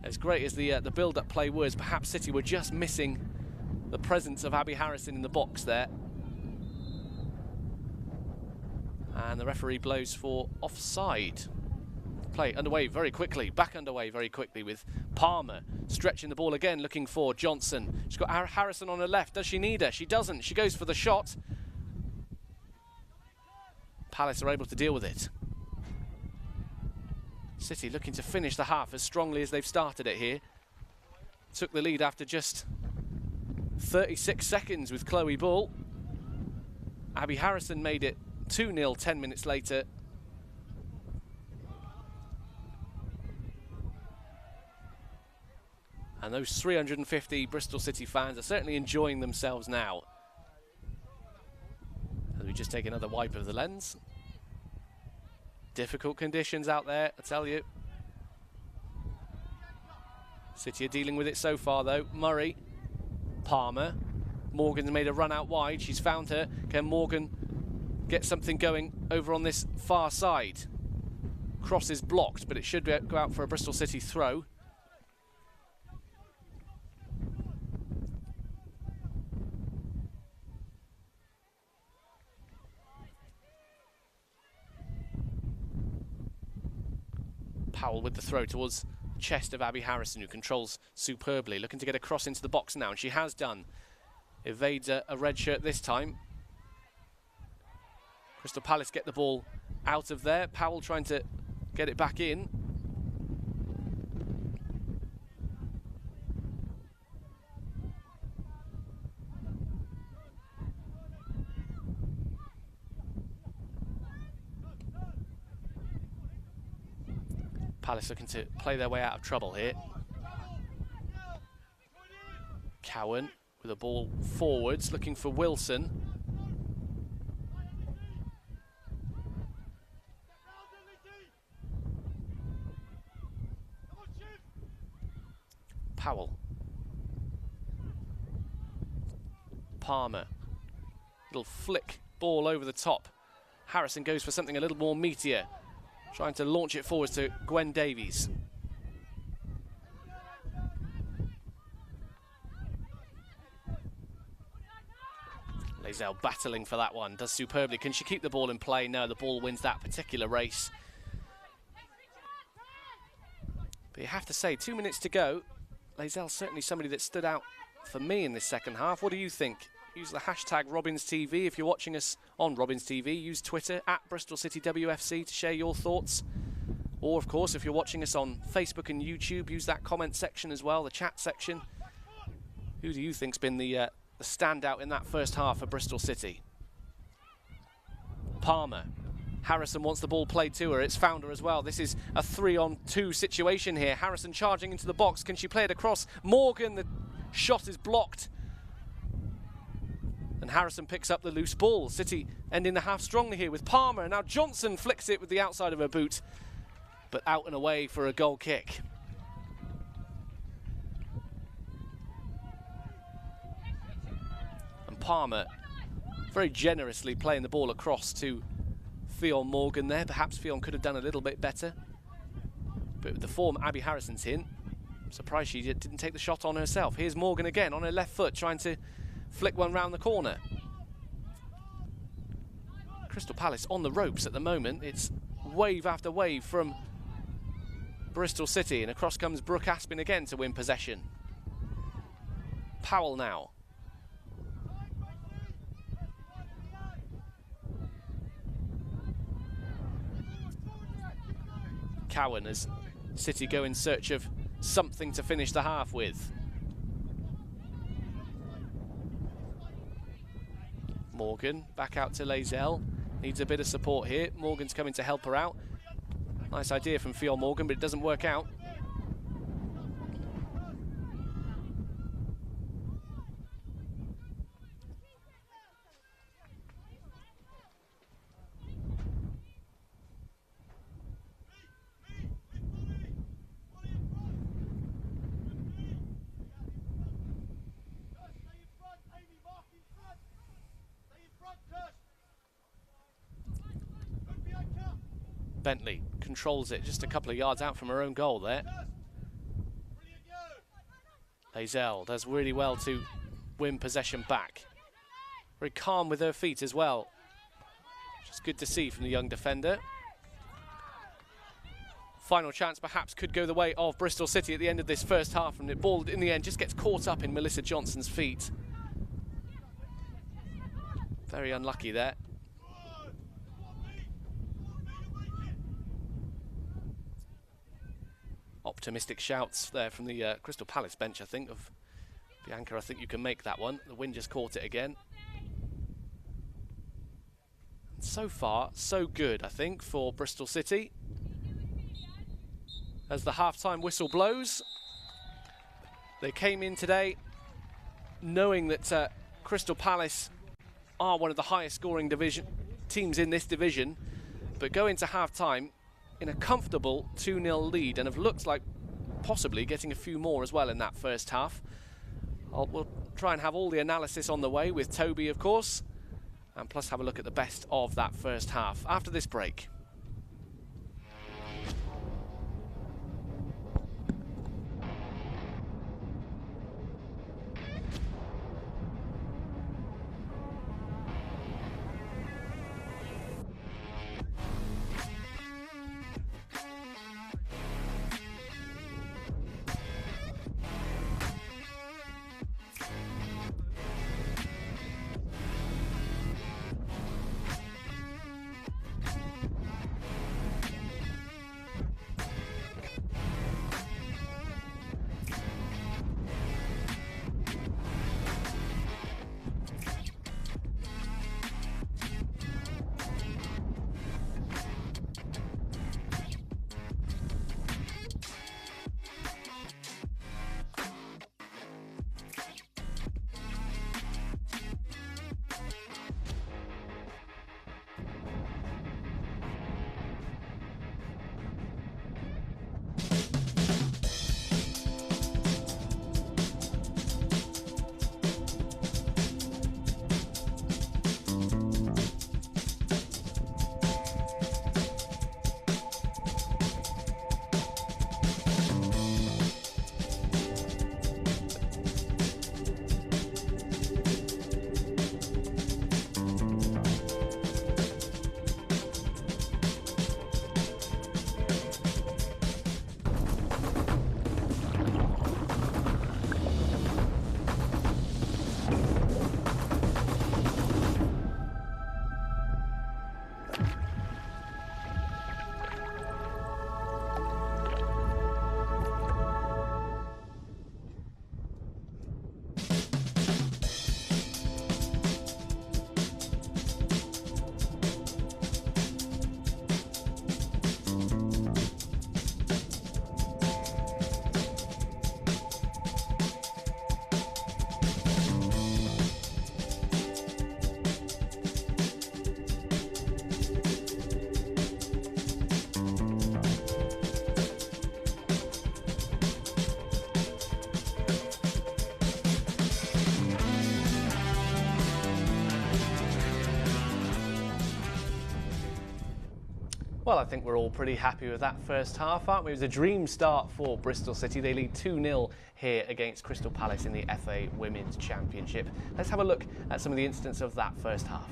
As great as the build-up play was, perhaps City were just missing the presence of Abby Harrison in the box there. And the referee blows for offside. Play underway very quickly, back underway very quickly with Palmer stretching the ball again, looking for Johnson. She's got Harrison on her left. Does she need her? She doesn't. She goes for the shot. Palace are able to deal with it. City looking to finish the half as strongly as they've started it here. Took the lead after just 36 seconds with Chloe Bull. Abby Harrison made it 2-0 10 minutes later. And those 350 Bristol City fans are certainly enjoying themselves now. As we just take another wipe of the lens. Difficult conditions out there, I tell you. City are dealing with it so far though. Murray, Palmer. Morgan's made a run out wide. She's found her. Can Morgan get something going over on this far side? Cross is blocked, but it should go out for a Bristol City throw. Powell with the throw towards the chest of Abby Harrison, who controls superbly, looking to get a cross into the box now, and she has done. Evades a red shirt this time. Crystal Palace get the ball out of there. Powell trying to get it back in. Palace looking to play their way out of trouble here. Cowan with a ball forwards, looking for Wilson. Powell. Palmer. Little flick ball over the top. Harrison goes for something a little more meatier, trying to launch it forwards to Gwen Davies. Lazell battling for that one, does superbly. Can she keep the ball in play? No, the ball wins that particular race. But you have to say, 2 minutes to go. Lazell certainly somebody that stood out for me in this second half. What do you think? Use the hashtag RobinsTV if you're watching us on Robins TV. Use Twitter at Bristol City WFC to share your thoughts. Or, of course, if you're watching us on Facebook and YouTube, use that comment section as well, the chat section. Who do you think's been the standout in that first half for Bristol City? Palmer. Harrison wants the ball played to her. It's found her as well. This is a 3-on-2 situation here. Harrison charging into the box. Can she play it across? Morgan, the shot is blocked. And Harrison picks up the loose ball. City ending the half strongly here with Palmer. Now Johnson flicks it with the outside of her boot, but out and away for a goal kick. And Palmer very generously playing the ball across to Fionn Morgan there. Perhaps Fionn could have done a little bit better. But with the form Abby Harrison's in, I'm surprised she didn't take the shot on herself. Here's Morgan again on her left foot, trying to flick one round the corner. Crystal Palace on the ropes at the moment. It's wave after wave from Bristol City, and across comes Brooke Aspin again to win possession. Powell now. Cowan as City go in search of something to finish the half with. Morgan back out to Lazell. Needs a bit of support here. Morgan's coming to help her out. Nice idea from Fionn Morgan, but it doesn't work out. Bentley controls it just a couple of yards out from her own goal there. Hazell does really well to win possession back. Very calm with her feet as well. Which is good to see from the young defender. Final chance perhaps could go the way of Bristol City at the end of this first half, and the ball in the end just gets caught up in Melissa Johnson's feet. Very unlucky there. Optimistic shouts there from the Crystal Palace bench, I think, of Bianca. I think you can make that one. The wind just caught it again. And so far, so good, I think, for Bristol City. As the half-time whistle blows, they came in today knowing that Crystal Palace are one of the highest scoring teams in this division, but go into half-time in a comfortable 2-0 lead and have looked like possibly getting a few more as well in that first half. We'll try and have all the analysis on the way with Toby, of course, and plus have a look at the best of that first half after this break. Well, I think we're all pretty happy with that first half, aren't we? It was a dream start for Bristol City. They lead 2-0 here against Crystal Palace in the FA Women's Championship. Let's have a look at some of the incidents of that first half.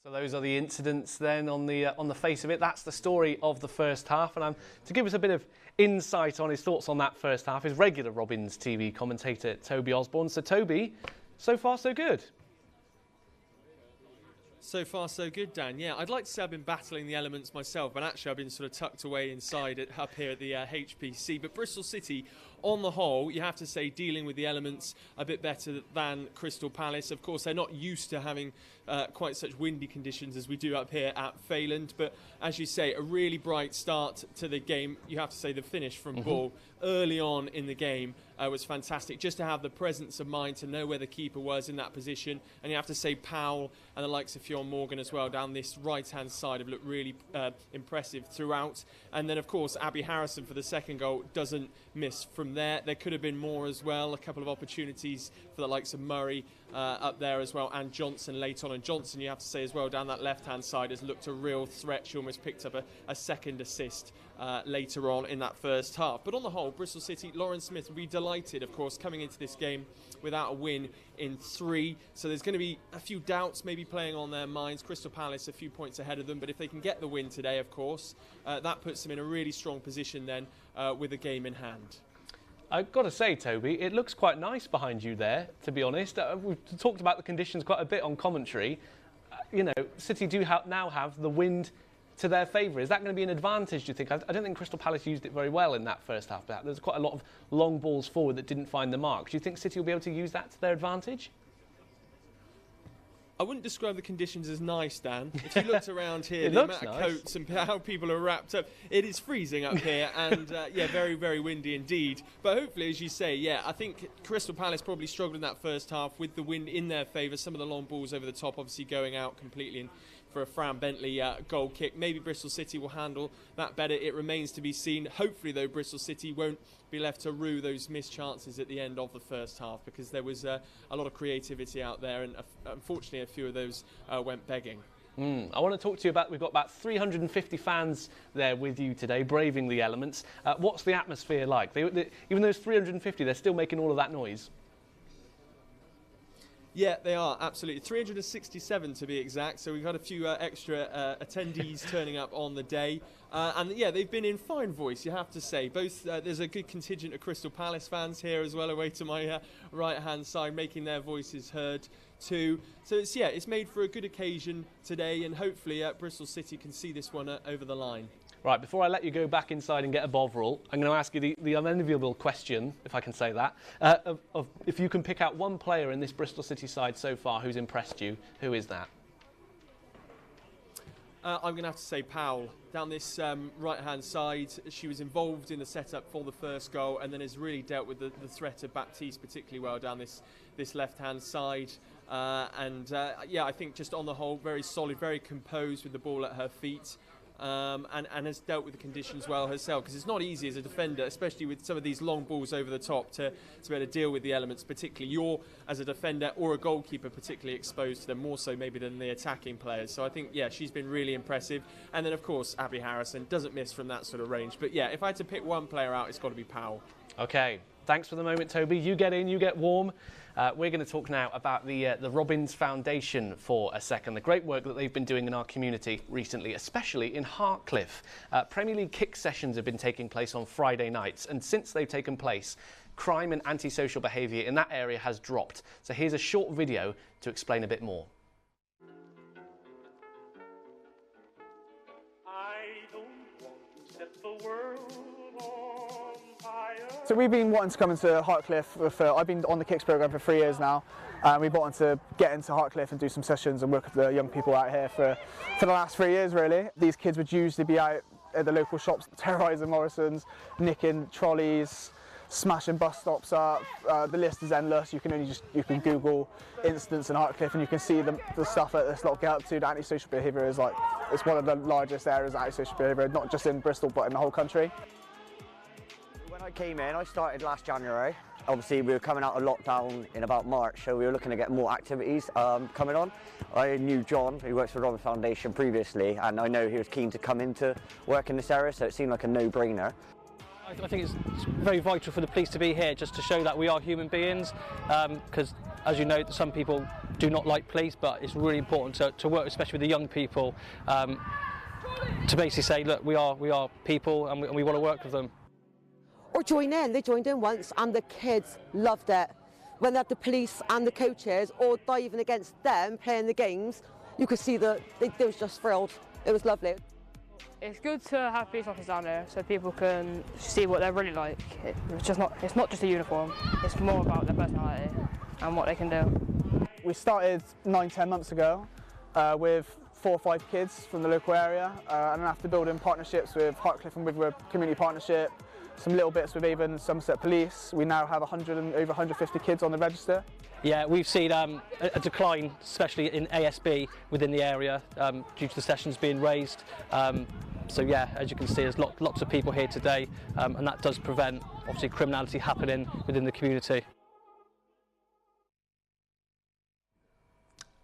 So those are the incidents then on the face of it. That's the story of the first half. And to give us a bit of insight on his thoughts on that first half is regular Robins TV commentator Toby Osborne. So Toby, so far so good. So far, so good, Dan. Yeah, I'd like to say I've been battling the elements myself, but actually I've been sort of tucked away inside up here at the HPC. But Bristol City, on the whole, you have to say, dealing with the elements a bit better than Crystal Palace. Of course, they're not used to having quite such windy conditions as we do up here at Fayland. But as you say, a really bright start to the game. You have to say the finish from ball early on in the game was fantastic. Just to have the presence of mind to know where the keeper was in that position. And you have to say Powell and the likes of Fionn Morgan as well down this right-hand side have looked really impressive throughout. And then, of course, Abby Harrison for the second goal doesn't miss from there. There could have been more as well, a couple of opportunities for the likes of Murray up there as well, and Johnson late on. And Johnson, you have to say as well, down that left-hand side has looked a real threat. She almost picked up a second assist later on in that first half. But on the whole, Bristol City, Lauren Smith will be delighted, of course, coming into this game without a win in 3. So there's going to be a few doubts maybe playing on their minds. Crystal Palace a few points ahead of them, but if they can get the win today, of course, that puts them in a really strong position then with a game in hand. I've got to say, Toby, it looks quite nice behind you there, to be honest. We've talked about the conditions quite a bit on commentary. You know, City do now have the wind to their favour. Is that going to be an advantage, do you think? I don't think Crystal Palace used it very well in that first half. There's quite a lot of long balls forward that didn't find the mark. Do you think City will be able to use that to their advantage? I wouldn't describe the conditions as nice, Dan. If you looked around here, the amount of coats and how people are wrapped up, it is freezing up here and, yeah, very, very windy indeed. But hopefully, as you say, yeah, I think Crystal Palace probably struggled in that first half with the wind in their favour. Some of the long balls over the top obviously going out completely in for a Fran Bentley goal kick. Maybe Bristol City will handle that better. It remains to be seen. Hopefully, though, Bristol City won't be left to rue those missed chances at the end of the first half, because there was a lot of creativity out there, and unfortunately a few of those went begging. I want to talk to you about, we've got about 350 fans there with you today, braving the elements. What's the atmosphere like? Even those 350, they're still making all of that noise. Yeah, they are, absolutely. 367 to be exact, so we've had a few extra attendees turning up on the day. And yeah, they've been in fine voice, you have to say. Both there's a good contingent of Crystal Palace fans here as well, away to my right-hand side, making their voices heard too. So it's made for a good occasion today, and hopefully Bristol City can see this one over the line. Right, before I let you go back inside and get a Bovril, I'm going to ask you the unenviable question, if I can say that, of if you can pick out one player in this Bristol City side so far who's impressed you, who is that? I'm going to have to say Powell. Down this right-hand side, she was involved in the setup for the first goal and then has really dealt with the threat of Baptiste particularly well down this left-hand side. Yeah, I think just on the whole, very solid, very composed with the ball at her feet. And has dealt with the conditions well herself, because it's not easy as a defender, especially with some of these long balls over the top, to be able to deal with the elements, particularly you're, as a defender or a goalkeeper, particularly exposed to them, more so maybe than the attacking players. So I think, yeah, she's been really impressive. And then, of course, Abby Harrison doesn't miss from that sort of range. But yeah, if I had to pick one player out, it's got to be Powell. OK, thanks for the moment, Toby. You get in, you get warm. We're going to talk now about the Robins Foundation for a second. The great work that they've been doing in our community recently, especially in Hartcliffe. Premier League kick sessions have been taking place on Friday nights, and since they've taken place, crime and antisocial behaviour in that area has dropped. So here's a short video to explain a bit more. I don't want to set the world on fire. So we've been wanting to come into Hartcliffe I've been on the Kicks programme for 3 years now. We wanted to get into Hartcliffe and do some sessions and work with the young people out here for the last 3 years really. These kids would usually be out at the local shops terrorising Morrison's, nicking trolleys, smashing bus stops up. The list is endless. You can Google incidents in Hartcliffe and you can see the stuff that this lot get up to. The antisocial behaviour is it's one of the largest areas of antisocial behaviour, not just in Bristol but in the whole country. When I came in, I started last January. Obviously, we were coming out of lockdown in about March, so we were looking to get more activities coming on. I knew John, who works for the Robins Foundation previously, and I know he was keen to come into work in this area, so it seemed like a no-brainer. I think it's very vital for the police to be here just to show that we are human beings, because As you know, some people do not like police, but it's really important to work, especially with the young people, to basically say, look, we are people, and we want to work with them. Or join in. They joined in once, and the kids loved it. When they had the police and the coaches all diving against them, playing the games, you could see that they was just thrilled. It was lovely. It's good to have police officers down there so people can see what they're really like. It's not just a uniform, it's more about their personality and what they can do. We started 9-10 months ago with 4 or 5 kids from the local area, and then after building partnerships with Hartcliffe and Witwer Community Partnership, some little bits with Avon and Somerset Police, we now have over 150 kids on the register. Yeah, we've seen a decline, especially in ASB within the area, due to the sessions being raised. So yeah, as you can see, there's lots of people here today, and that does prevent, obviously, criminality happening within the community.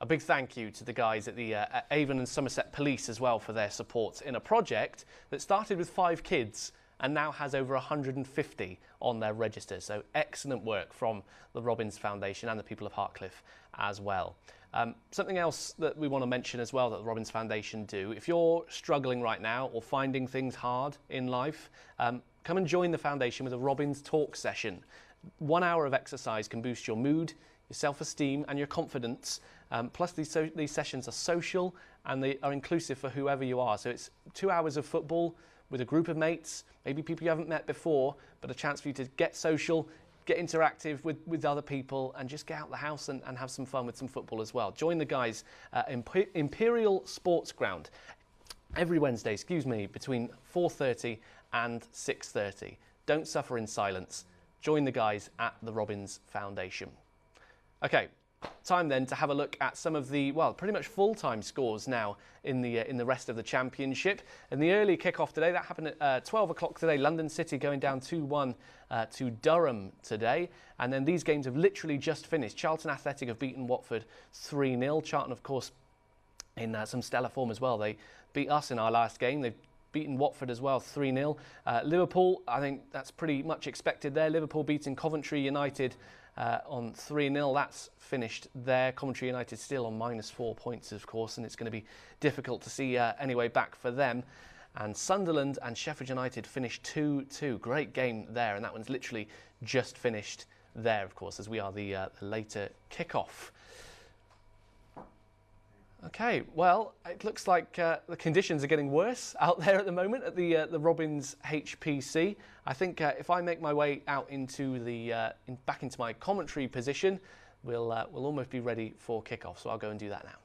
A big thank you to the guys at the Avon and Somerset Police as well for their support in a project that started with 5 kids and now has over 150 on their register. So excellent work from the Robbins Foundation and the people of Hartcliffe as well. Something else that we want to mention as well that the Robbins Foundation do, if you're struggling right now or finding things hard in life, come and join the foundation with a Robbins talk session. 1 hour of exercise can boost your mood, your self-esteem and your confidence. Plus these sessions are social and they are inclusive for whoever you are. So it's 2 hours of football with a group of mates, maybe people you haven't met before, but a chance for you to get social, get interactive with other people and just get out the house and have some fun with some football as well. Join the guys at Imperial Sports Ground every Wednesday, between 4:30 and 6:30. Don't suffer in silence. Join the guys at the Robbins Foundation. Okay, time then to have a look at some of the, well, pretty much full-time scores now in the rest of the championship. And the early kick-off today, that happened at 12 o'clock today. London City going down 2-1 to Durham today. And then these games have literally just finished. Charlton Athletic have beaten Watford 3-0. Charlton, of course, in some stellar form as well. They beat us in our last game. They've beaten Watford as well 3-0. Liverpool, I think that's pretty much expected there. Liverpool beating Coventry United on 3-0. That's finished there. Coventry United still on -4 points, of course, and it's going to be difficult to see any way back for them. And Sunderland and Sheffield United finished 2-2. Great game there, and that one's literally just finished there, of course, as we are the later kick-off. Okay, well, it looks like the conditions are getting worse out there at the moment at the Robbins HPC. I think if I make my way out into back into my commentary position, we'll almost be ready for kickoff. So I'll go and do that now.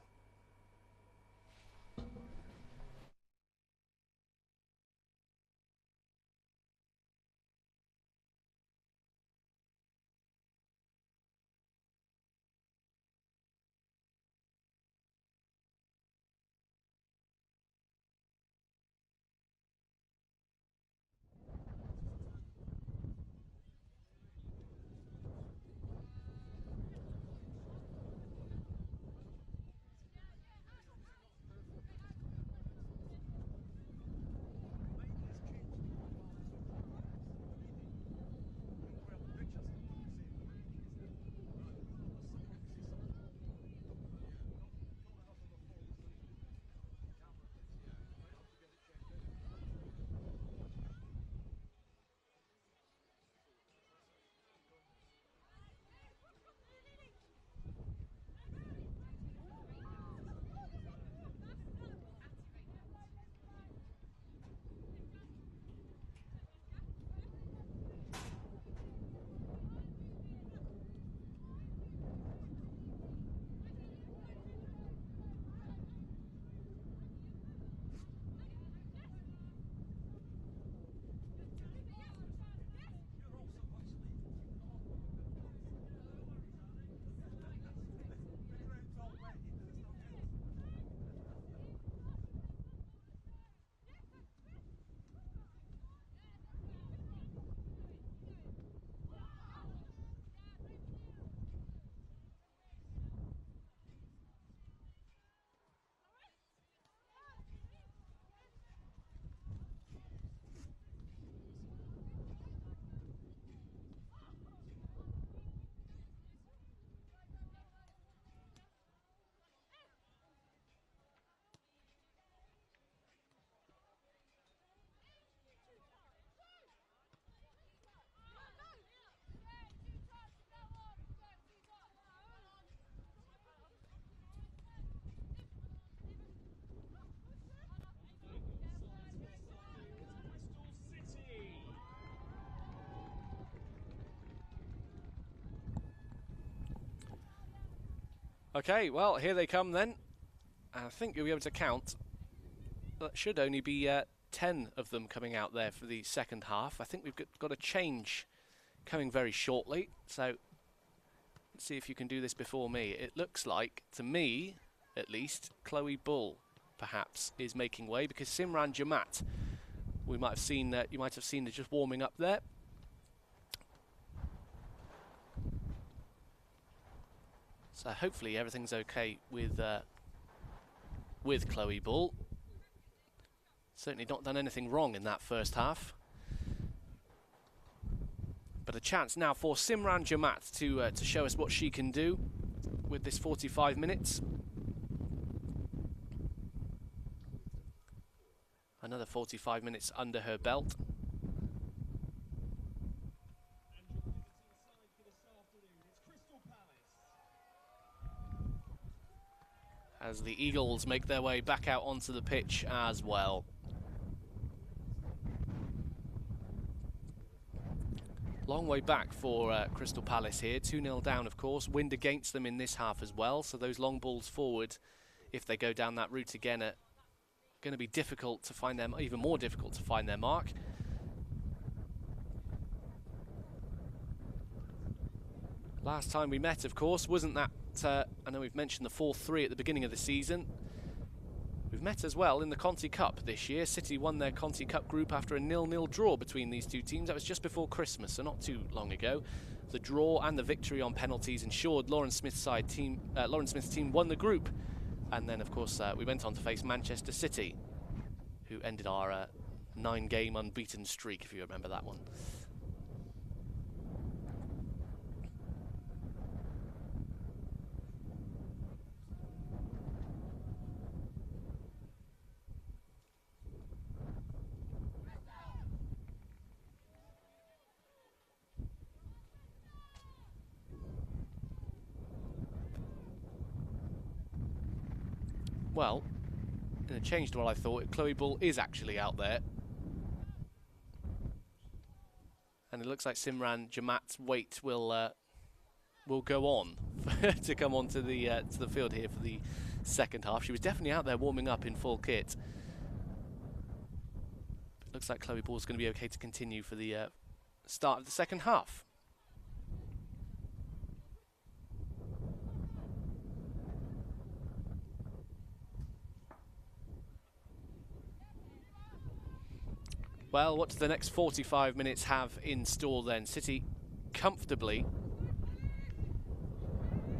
Okay, well, here they come then. I think you'll be able to count. That should only be 10 of them coming out there for the second half. I think we've got a change coming very shortly. So let's see if you can do this before me. It looks like, to me at least, Chloe Bull perhaps is making way, because Simran Jamat, we might have seen you might have seen her just warming up there. So hopefully everything's okay with Chloe Bull. Certainly not done anything wrong in that first half. But a chance now for Simran Jamat to show us what she can do with this 45 minutes. Another 45 minutes under her belt. As the Eagles make their way back out onto the pitch as well. Long way back for Crystal Palace here. 2-0 down, of course. Wind against them in this half as well. So those long balls forward, if they go down that route again, are going to be difficult to find them, even more difficult to find their mark. Last time we met, of course, wasn't that... I know we've mentioned the 4-3 at the beginning of the season. We've met as well in the Conti Cup this year. City won their Conti Cup group after a 0-0 draw between these two teams. That was just before Christmas, so not too long ago. The draw and the victory on penalties ensured Lauren Smith's team won the group. And then, of course, we went on to face Manchester City, who ended our 9-game unbeaten streak, if you remember that one. Well, in a change to what I thought, Chloe Bull is actually out there. And it looks like Simran Jamat's wait will go on to come onto the field here for the second half. She was definitely out there warming up in full kit. It looks like Chloe Bull's going to be okay to continue for the start of the second half. Well, what does the next 45 minutes have in store then? City comfortably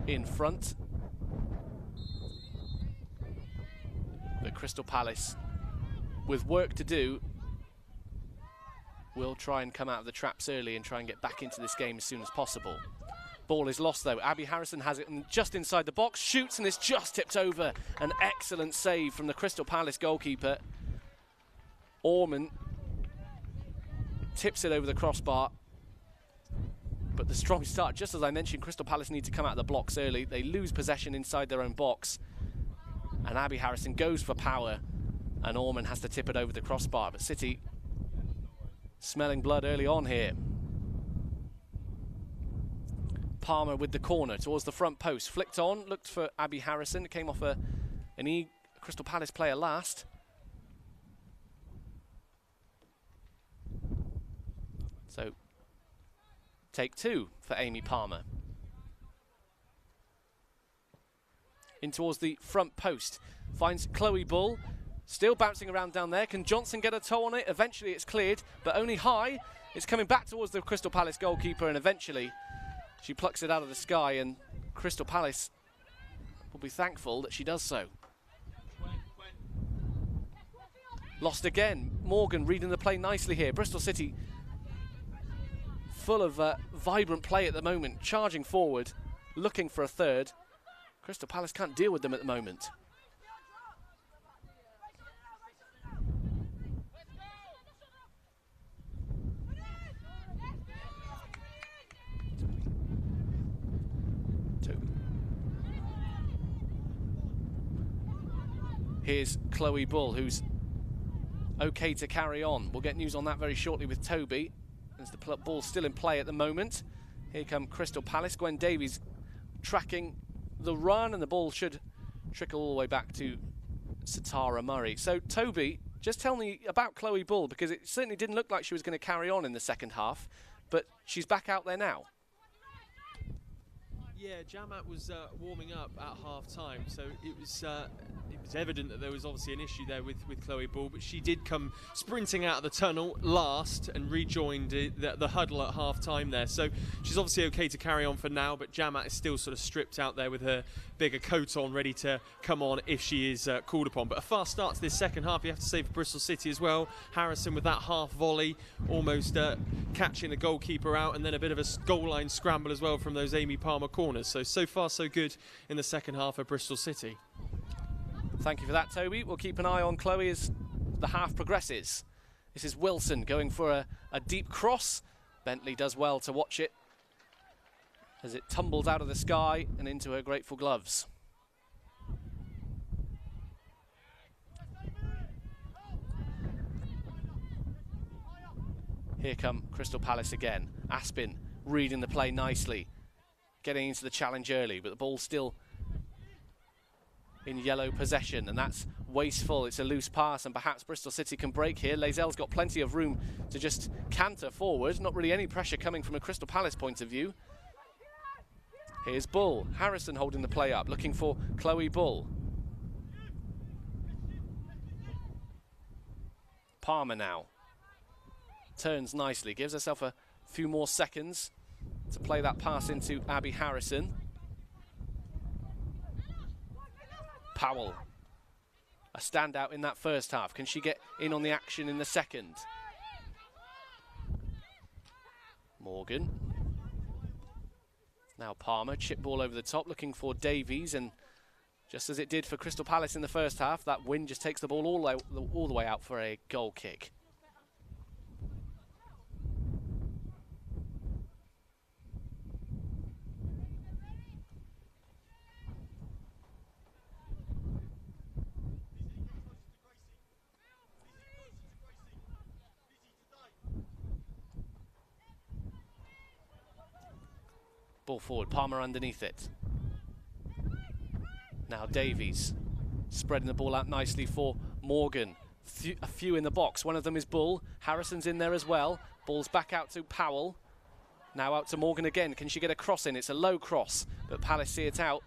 in front. But Crystal Palace, with work to do, will try and come out of the traps early and try and get back into this game as soon as possible. Ball is lost though. Abby Harrison has it just inside the box, shoots, and it's just tipped over. An excellent save from the Crystal Palace goalkeeper. Orman tips it over the crossbar. But the strong start, just as I mentioned, Crystal Palace need to come out of the blocks early. They lose possession inside their own box. And Abby Harrison goes for power. And Orman has to tip it over the crossbar. But City smelling blood early on here. Palmer with the corner towards the front post. Flicked on, looked for Abby Harrison. It came off an Crystal Palace player last. So, take two for Amy Palmer. In towards the front post. Finds Chloe Bull. Still bouncing around down there. Can Johnson get a toe on it? Eventually it's cleared, but only high. It's coming back towards the Crystal Palace goalkeeper, and eventually she plucks it out of the sky, and Crystal Palace will be thankful that she does so. Lost again. Morgan reading the play nicely here. Bristol City full of vibrant play at the moment, charging forward, looking for a third. Crystal Palace can't deal with them at the moment. Here's Chloe Bull, who's okay to carry on. We'll get news on that very shortly with Toby. As the ball's still in play at the moment. Here come Crystal Palace. Gwen Davies tracking the run, and the ball should trickle all the way back to Satara Murray. So, Toby, just tell me about Chloe Bull, because it certainly didn't look like she was going to carry on in the second half, but she's back out there now. Yeah, Jamat was warming up at half-time, so it was evident that there was obviously an issue there with Chloe Bull, but she did come sprinting out of the tunnel last and rejoined the huddle at half-time there. So she's obviously okay to carry on for now, but Jamat is still sort of stripped out there with her bigger coat on, ready to come on if she is called upon. But a fast start to this second half, you have to say, for Bristol City as well. Harrison with that half volley, almost catching the goalkeeper out, and then a bit of a goal line scramble as well from those Amy Palmer corners. So far so good in the second half of Bristol City. Thank you for that, Toby. We'll keep an eye on Chloe as the half progresses. This is Wilson going for a deep cross. Bentley does well to watch it as it tumbles out of the sky and into her grateful gloves. Here come Crystal Palace again. Aspin reading the play nicely, getting into the challenge early, but the ball's still in yellow possession, and that's wasteful. It's a loose pass, and perhaps Bristol City can break here. Lazelle's got plenty of room to just canter forward. Not really any pressure coming from a Crystal Palace point of view. Here's Bull. Harrison holding the play up, looking for Chloe Bull. Palmer now turns nicely, gives herself a few more seconds to play that pass into Abby Harrison. Powell, a standout in that first half. Can she get in on the action in the second? Morgan. Now Palmer, chip ball over the top, looking for Davies, and just as it did for Crystal Palace in the first half, that wind just takes the ball all the way out for a goal kick. Ball forward, Palmer underneath it. Now Davies spreading the ball out nicely for Morgan. A few in the box, one of them is Bull. Harrison's in there as well. Ball's back out to Powell. Now out to Morgan again. Can she get a cross in? It's a low cross, but Palace see it out.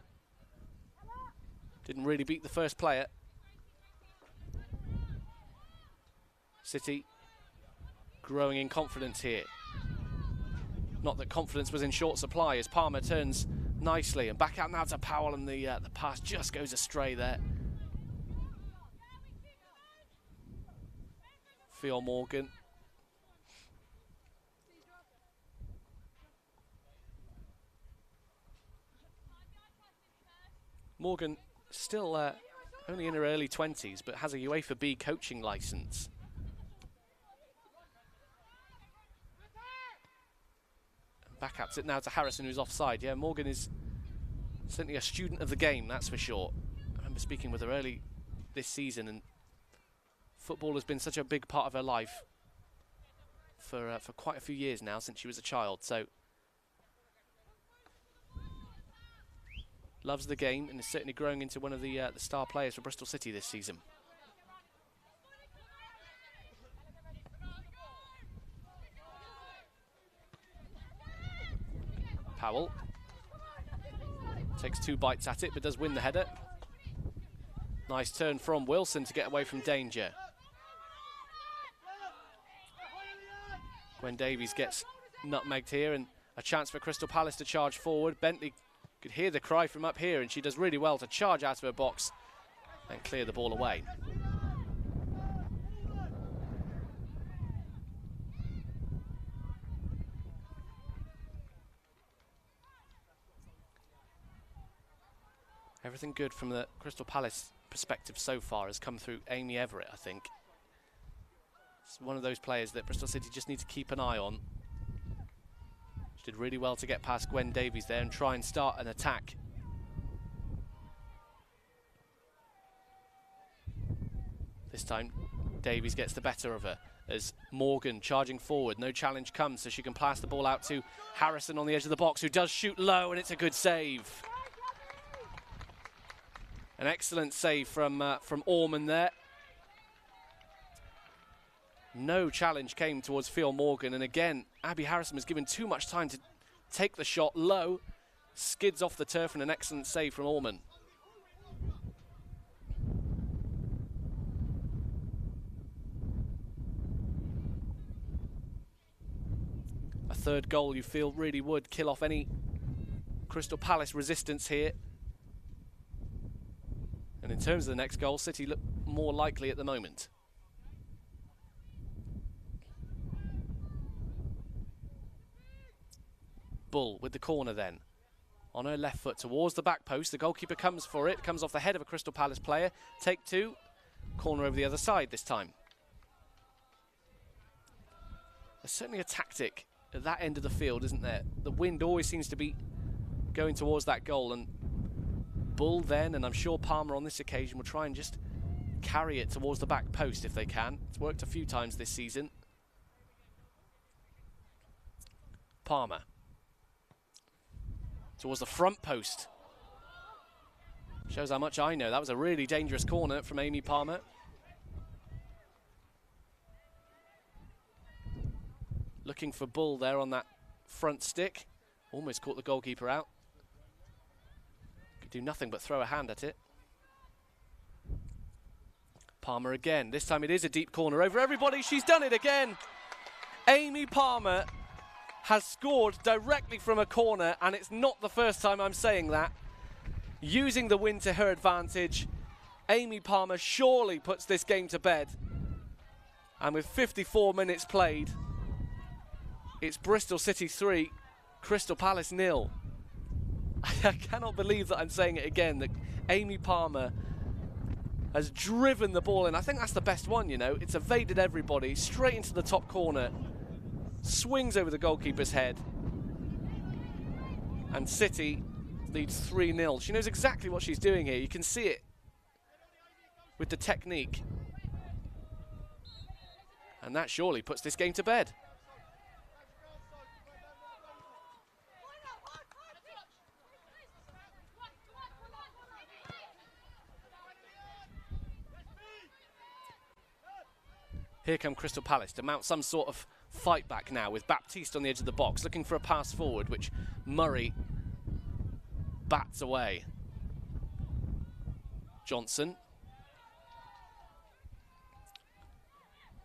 Didn't really beat the first player. City growing in confidence here. Not that confidence was in short supply as Palmer turns nicely, and back out now to Powell, and the pass just goes astray there. Fio Morgan. Morgan still only in her early 20s, but has a UEFA B coaching licence. Back out it now to Harrison, who's offside. Yeah, Morgan is certainly a student of the game, that's for sure. I remember speaking with her early this season, and football has been such a big part of her life for quite a few years now, since she was a child. So loves the game and is certainly growing into one of the star players for Bristol City this season. Powell takes two bites at it, but does win the header. Nice turn from Wilson to get away from danger. Gwen Davies gets nutmegged here, and a chance for Crystal Palace to charge forward. Bentley could hear the cry from up here, and she does really well to charge out of her box and clear the ball away. Everything good from the Crystal Palace perspective so far has come through Amy Everett, I think. It's one of those players that Bristol City just need to keep an eye on. She did really well to get past Gwen Davies there and try and start an attack. This time, Davies gets the better of her as Morgan charging forward. No challenge comes, so she can pass the ball out to Harrison on the edge of the box, who does shoot low, and it's a good save. An excellent save from Orman there. No challenge came towards Phil Morgan, and again, Abby Harrison was given too much time to take the shot low. Skids off the turf, and an excellent save from Orman. A third goal you feel really would kill off any Crystal Palace resistance here. And in terms of the next goal, City look more likely at the moment. Bull with the corner then. On her left foot towards the back post. The goalkeeper comes for it. Comes off the head of a Crystal Palace player. Take two. Corner over the other side this time. There's certainly a tactic at that end of the field, isn't there? The wind always seems to be going towards that goal, and Bull then, and I'm sure Palmer on this occasion, will try and just carry it towards the back post if they can. It's worked a few times this season. Palmer towards the front post. Shows how much I know. That was a really dangerous corner from Amy Palmer. Looking for Bull there on that front stick. Almost caught the goalkeeper out. Could do nothing but throw a hand at it. Palmer again. This time it is a deep corner over everybody. She's done it again. Amy Palmer has scored directly from a corner, and it's not the first time I'm saying that. Using the wind to her advantage, Amy Palmer surely puts this game to bed. And with 54 minutes played, it's Bristol City 3, Crystal Palace 0. I cannot believe that I'm saying it again, that Amy Palmer has driven the ball in. I think that's the best one, you know. It's evaded everybody, straight into the top corner, swings over the goalkeeper's head, and City leads 3-0. She knows exactly what she's doing here. You can see it with the technique. And that surely puts this game to bed. Here come Crystal Palace to mount some sort of fight back now, with Baptiste on the edge of the box, looking for a pass forward, which Murray bats away. Johnson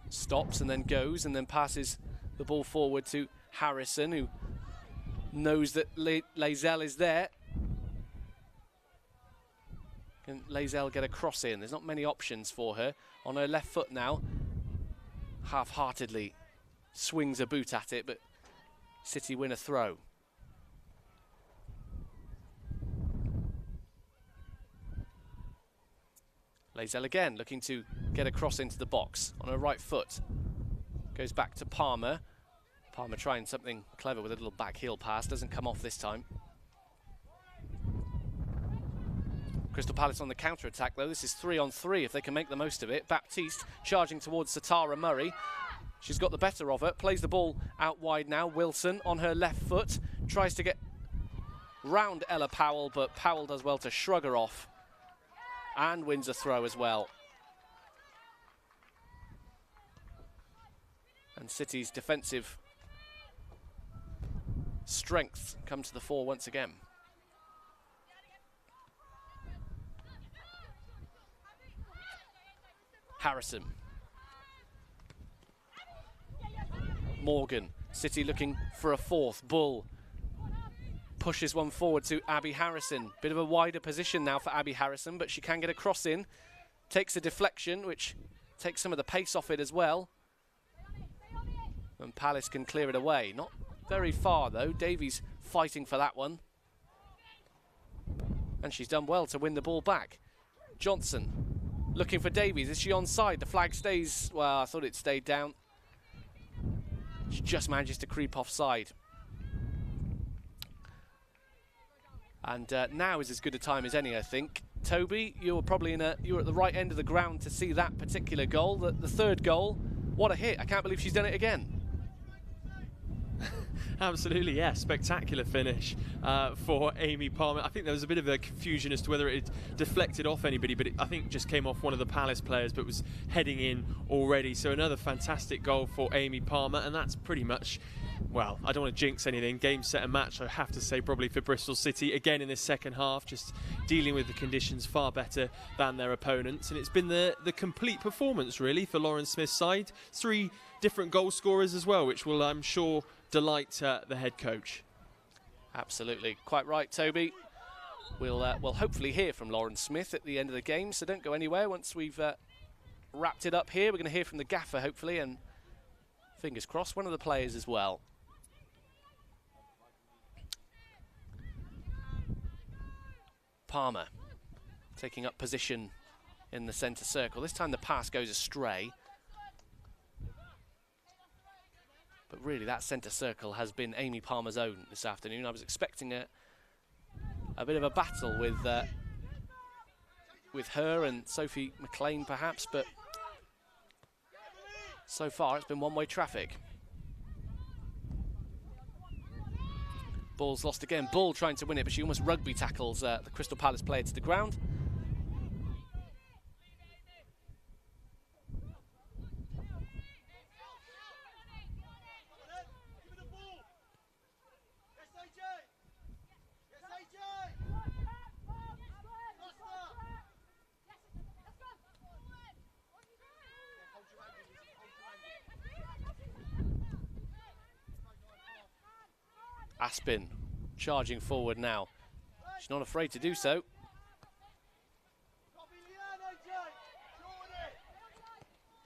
stops and then goes and then passes the ball forward to Harrison, who knows that Lazelle is there. Can Lazelle get a cross in? There's not many options for her. On her left foot now, half-heartedly swings a boot at it, but City win a throw. Lazelle again looking to get a cross into the box on her right foot. Goes back to Palmer. Palmer trying something clever with a little back heel pass. Doesn't come off this time. Crystal Palace on the counter-attack, though. This is 3-on-3 if they can make the most of it. Baptiste charging towards Satara Murray. She's got the better of her. Plays the ball out wide now. Wilson on her left foot. Tries to get round Ella Powell, but Powell does well to shrug her off. And wins a throw as well. And City's defensive strength comes to the fore once again. Harrison. Morgan. City looking for a fourth. Bull pushes one forward to Abby Harrison. Bit of a wider position now for Abby Harrison, but she can get a cross in. Takes a deflection, which takes some of the pace off it as well. And Palace can clear it away. Not very far, though. Davies fighting for that one. And she's done well to win the ball back. Johnson looking for Davies. Is she onside? The flag stays... Well, I thought it stayed down. She just manages to creep offside. And now is as good a time as any, I think. Toby, you were probably you were at the right end of the ground to see that particular goal. The third goal, what a hit. I can't believe she's done it again. Absolutely, yeah. Spectacular finish for Amy Palmer. I think there was a bit of a confusion as to whether it deflected off anybody, but it, I think, just came off one of the Palace players, but was heading in already. So another fantastic goal for Amy Palmer, and that's pretty much, well, I don't want to jinx anything. Game, set and match, I have to say, probably for Bristol City. Again, in this second half, just dealing with the conditions far better than their opponents. And it's been the complete performance, really, for Lauren Smith's side. 3 different goal scorers as well, which will, I'm sure, delight the head coach. Absolutely. Quite right, Toby. We'll hopefully hear from Lauren Smith at the end of the game, so don't go anywhere. Once we've wrapped it up here, we're going to hear from the gaffer, hopefully, and fingers crossed, one of the players as well. Palmer taking up position in the centre circle. This time the pass goes astray. But really, that centre circle has been Amy Palmer's own this afternoon. I was expecting a bit of a battle with her and Sophie McLean, perhaps, but so far it's been one-way traffic. Ball's lost again. Bull trying to win it, but she almost rugby tackles the Crystal Palace player to the ground. Aspin charging forward now. She's not afraid to do so.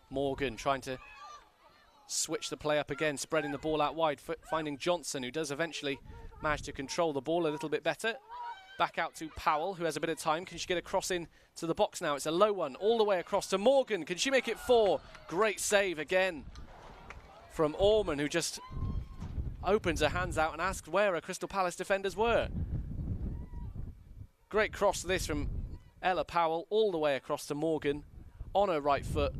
Morgan trying to switch the play up again, spreading the ball out wide, finding Johnson, who does eventually manage to control the ball a little bit better. Back out to Powell, who has a bit of time. Can she get a cross in to the box now? It's a low one all the way across to Morgan. Can she make it 4? Great save again from Orman, who just opens her hands out and asks where her Crystal Palace defenders were. Great cross this from Ella Powell all the way across to Morgan on her right foot,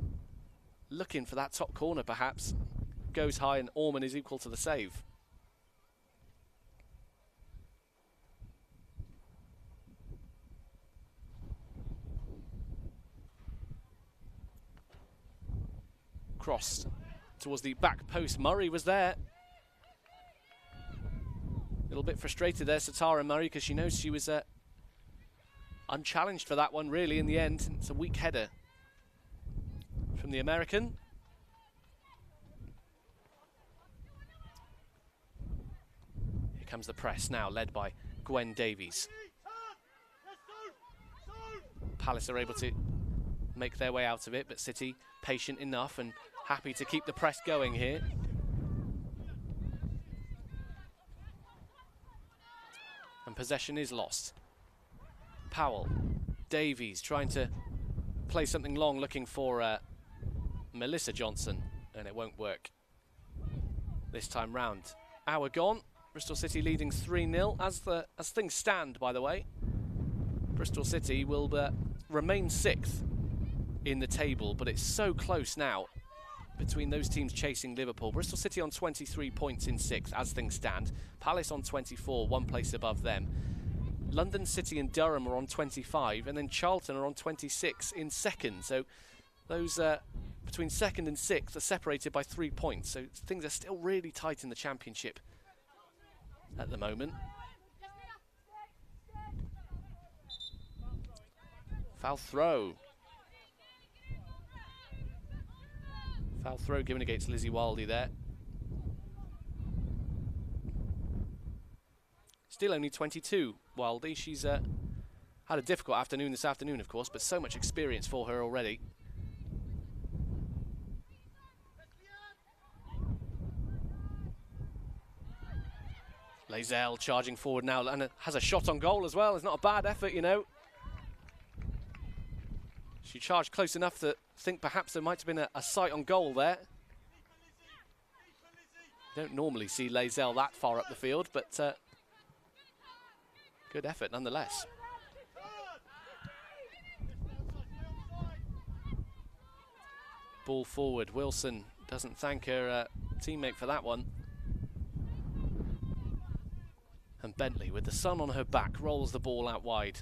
looking for that top corner perhaps. Goes high and Orman is equal to the save. Cross towards the back post. Murray was there. A little bit frustrated there, Satara Murray, because she knows she was unchallenged for that one, really, in the end. It's a weak header from the American. Here comes the press now, led by Gwen Davies. Palace are able to make their way out of it, but City patient enough and happy to keep the press going here. And possession is lost. Powell, Davies trying to play something long, looking for Melissa Johnson, and it won't work this time round. Hour gone, Bristol City leading 3-0. As things stand, by the way, Bristol City will remain 6th in the table, but it's so close now between those teams chasing Liverpool. Bristol City on 23 points in 6th as things stand. Palace on 24, 1 place above them. London City and Durham are on 25, and then Charlton are on 26 in 2nd. So those between 2nd and 6th are separated by 3 points. So things are still really tight in the Championship at the moment. Foul throw. Foul throw given against Lizzie Wildy there. Still only 22, Wildy. She's had a difficult afternoon this afternoon, of course, but so much experience for her already. Lazelle charging forward now and has a shot on goal as well. It's not a bad effort, you know. She charged close enough to think perhaps there might have been a sight on goal there. Don't normally see Lazelle that far up the field, but good effort nonetheless. Ball forward. Wilson doesn't thank her teammate for that one. Bentley, with the sun on her back, rolls the ball out wide.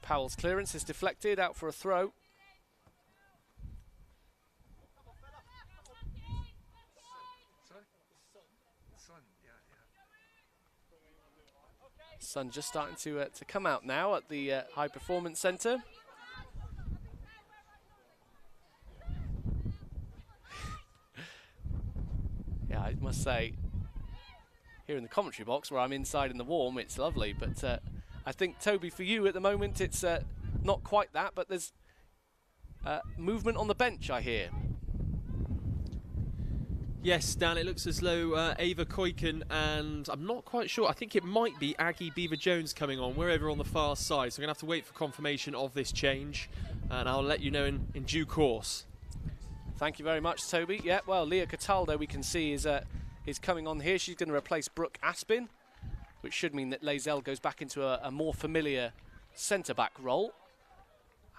Powell's clearance is deflected, out for a throw. Sun just starting to come out now at the High Performance Centre. Yeah, I must say, here in the commentary box where I'm inside in the warm, it's lovely, but I think, Toby, for you at the moment, it's not quite that, but there's movement on the bench, I hear. Yes, Dan, it looks as though Ava Koiken and I'm not quite sure, I think it might be Aggie Beaver-Jones coming on. We're over on the far side, so we're going to have to wait for confirmation of this change, and I'll let you know in due course. Thank you very much, Toby. Yeah, well, Leah Cataldo, we can see, is coming on here. She's going to replace Brooke Aspin, which should mean that Lazelle goes back into a more familiar centre-back role.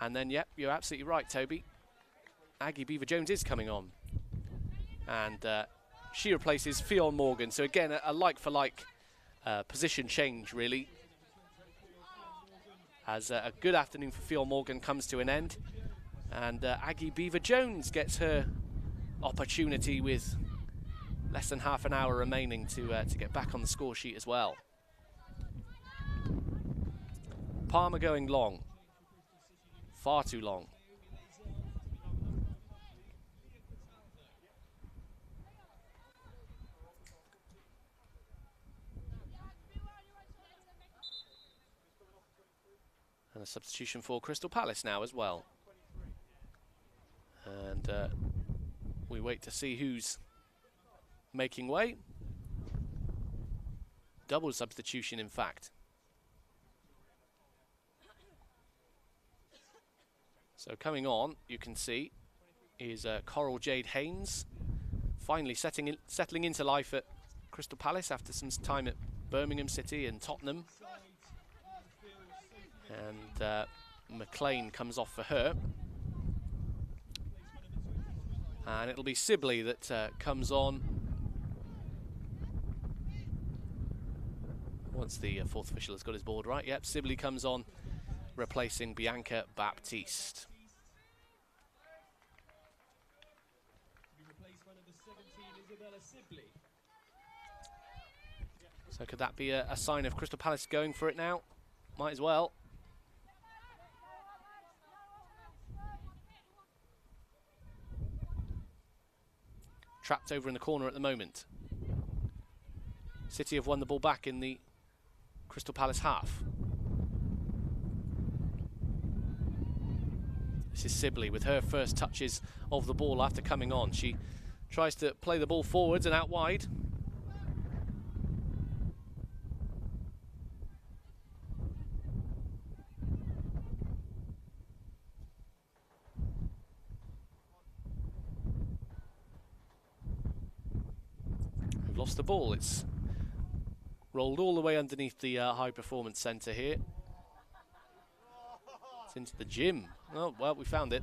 And then, yep, you're absolutely right, Toby. Aggie Beaver-Jones is coming on. And she replaces Fionn Morgan. So again, a like-for-like position change, really. As a good afternoon for Fionn Morgan comes to an end. And Aggie Beaver-Jones gets her opportunity with less than half an hour remaining to get back on the score sheet as well. Palmer going long. Far too long. And a substitution for Crystal Palace now as well. And we wait to see who's making way. Double substitution, in fact. So coming on, you can see, is Coral Jade Haynes, finally settling into life at Crystal Palace after some time at Birmingham City and Tottenham. And McLean comes off for her. And it'll be Sibley that comes on once the fourth official has got his board right. Yep, Sibley comes on, replacing Bianca Baptiste. So could that be a sign of Crystal Palace going for it now? Might as well. Trapped over in the corner at the moment. City have won the ball back in the Crystal Palace half. This is Sibley with her first touches of the ball after coming on. She tries to play the ball forwards and out wide. We've lost the ball. It's rolled all the way underneath the High Performance Centre here. It's into the gym. Oh, well, we found it.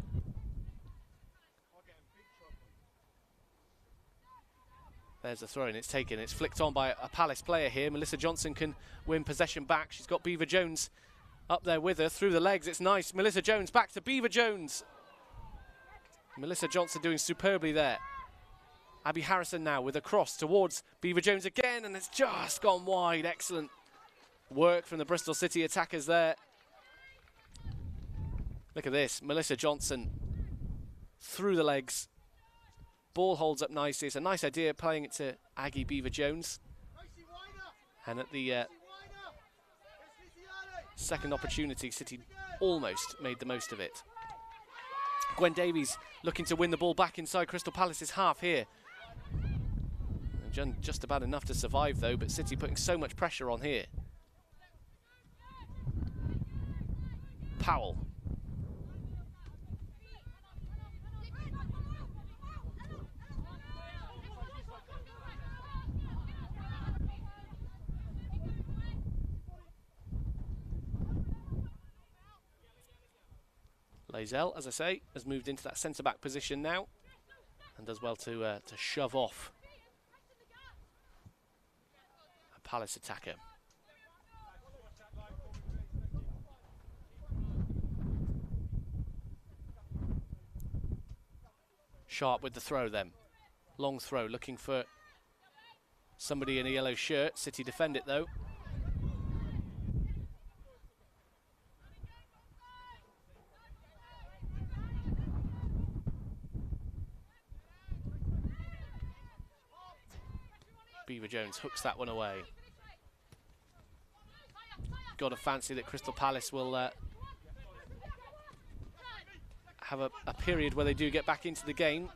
There's a throw and it's taken. It's flicked on by a Palace player here. Melissa Johnson can win possession back. She's got Beaver-Jones up there with her through the legs. It's nice. Melissa Jones back to Beaver-Jones. Melissa Johnson doing superbly there. Abby Harrison now with a cross towards Beaver-Jones again, and it's just gone wide. Excellent work from the Bristol City attackers there. Look at this, Melissa Johnson through the legs. Ball holds up nicely. It's a nice idea playing it to Aggie Beaver-Jones. And at the second opportunity, City almost made the most of it. Gwen Davies looking to win the ball back inside Crystal Palace's half here. Just about enough to survive though, but City putting so much pressure on here. Powell. Lazell, as I say, has moved into that centre-back position now and does well to shove off a Palace attacker. Sharp with the throw then. Long throw, looking for somebody in a yellow shirt. City defend it though. Beaver-Jones hooks that one away. Got to fancy that Crystal Palace will have a period where they do get back into the game.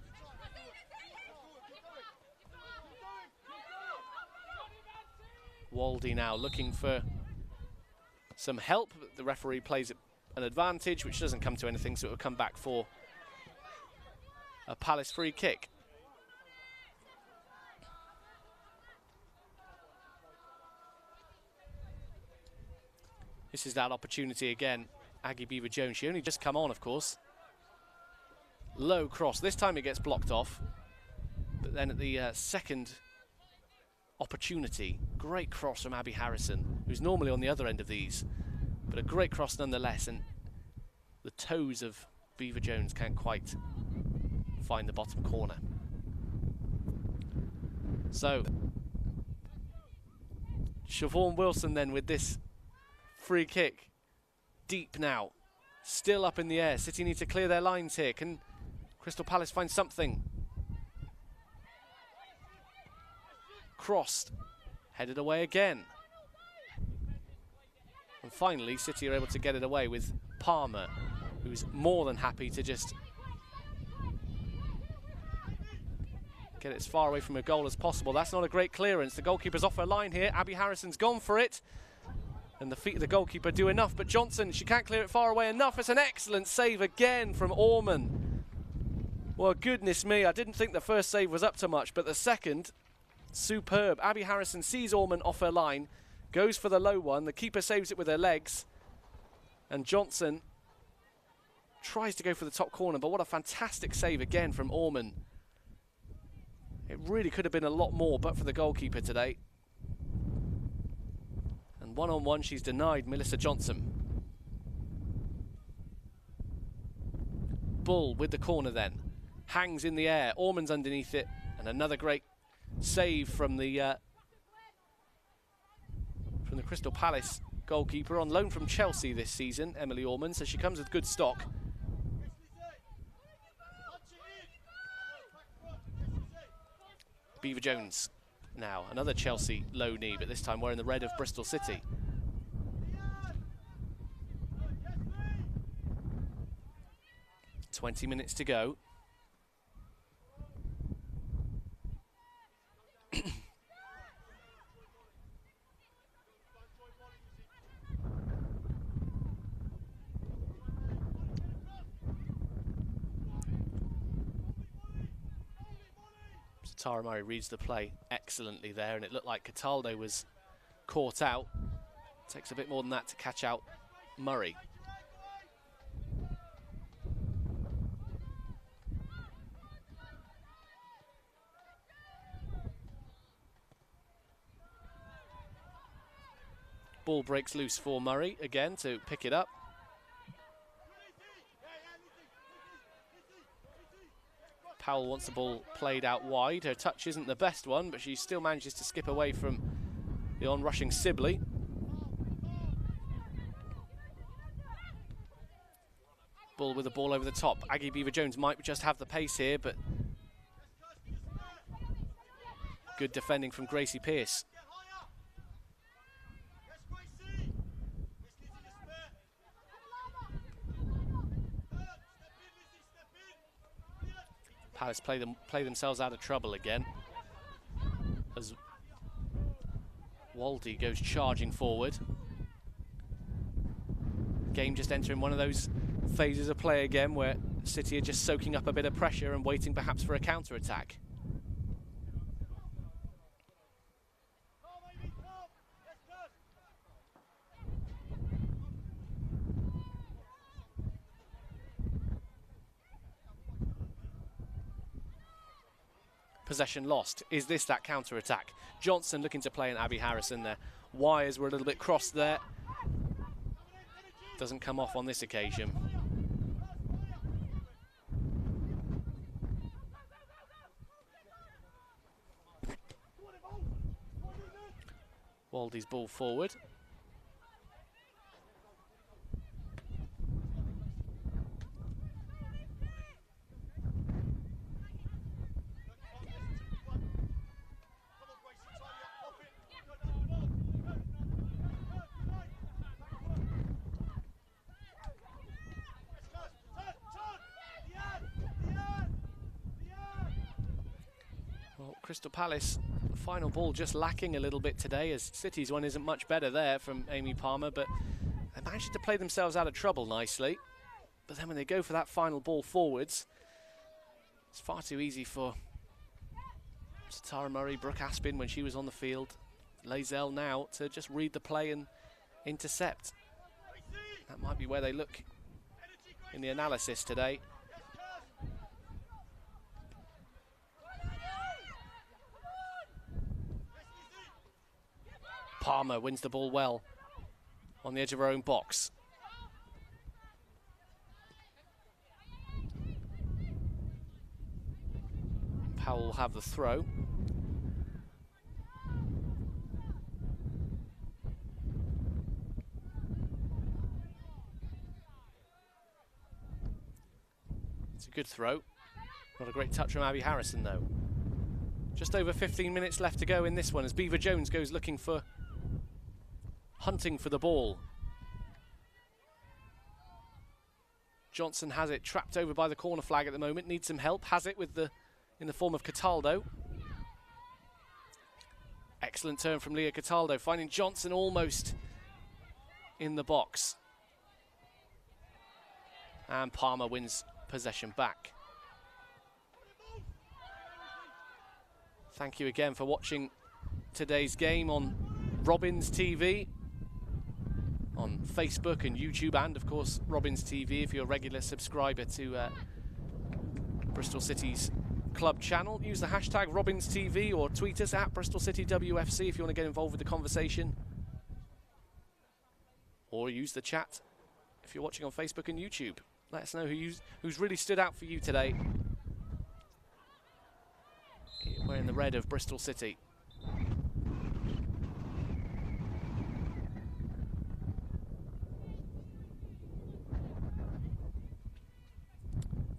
Waldy now looking for some help, but the referee plays an advantage, which doesn't come to anything, so it will come back for a Palace free kick. This is that opportunity again. Aggie Beaver-Jones, she only just come on, of course. Low cross, this time it gets blocked off. But then at the second opportunity, great cross from Abby Harrison, who's normally on the other end of these. But a great cross nonetheless, and the toes of Beaver-Jones can't quite find the bottom corner. So, Siobhan Wilson then with this free kick, deep now, still up in the air. City need to clear their lines here. Can Crystal Palace find something? Crossed, headed away again. And finally, City are able to get it away with Palmer, who's more than happy to just get it as far away from a goal as possible. That's not a great clearance. The goalkeeper's off her line here. Abby Harrison's gone for it. And the feet of the goalkeeper do enough, but Johnson, she can't clear it far away enough. It's an excellent save again from Orman. Well, goodness me, I didn't think the first save was up to much, but the second, superb. Abby Harrison sees Orman off her line, goes for the low one. The keeper saves it with her legs. And Johnson tries to go for the top corner, but what a fantastic save again from Orman. It really could have been a lot more, but for the goalkeeper today. One-on-one, she's denied Melissa Johnson. Bull with the corner then. Hangs in the air. Orman's underneath it. And another great save from the Crystal Palace goalkeeper, on loan from Chelsea this season, Emily Orman. So she comes with good stock. Beaver-Jones. Now, another Chelsea low knee, but this time wearing the red of Bristol City. "20 minutes to go. Tara Murray reads the play excellently there, and it looked like Cataldo was caught out. Takes a bit more than that to catch out Murray. Ball breaks loose for Murray again to pick it up. Powell wants the ball played out wide. Her touch isn't the best one, but she still manages to skip away from the on-rushing Sibley. Bull with the ball over the top. Aggie Beaver-Jones might just have the pace here, but good defending from Gracie Pearce. Palace play themselves out of trouble again as Waldy goes charging forward. Game just entering one of those phases of play again where City are just soaking up a bit of pressure and waiting perhaps for a counter-attack. Possession lost. Is this that counter-attack? Johnson looking to play in Abby Harrison there. Wires were a little bit crossed there. Doesn't come off on this occasion. Waldy's ball forward. Crystal Palace, final ball just lacking a little bit today, as City's one isn't much better there from Amy Palmer, but they managed to play themselves out of trouble nicely. But then when they go for that final ball forwards, it's far too easy for Tara Murray, Brooke Aspin when she was on the field, Lazelle now to just read the play and intercept. That might be where they look in the analysis today. Palmer wins the ball well on the edge of her own box. Powell will have the throw. It's a good throw. Not a great touch from Abby Harrison though. Just over 15 minutes left to go in this one as Beaver Jones goes hunting for the ball. Johnson has it trapped over by the corner flag at the moment, needs some help, has it in the form of Cataldo. Excellent turn from Leah Cataldo, finding Johnson almost in the box. And Palmer wins possession back. Thank you again for watching today's game on Robins TV, on Facebook and YouTube, and of course Robins TV if you're a regular subscriber to Bristol City's club channel. Use the hashtag Robins TV or tweet us at Bristol City WFC if you want to get involved with the conversation, or use the chat if you're watching on Facebook and YouTube. Let us know who's really stood out for you today. We're in the red of Bristol City.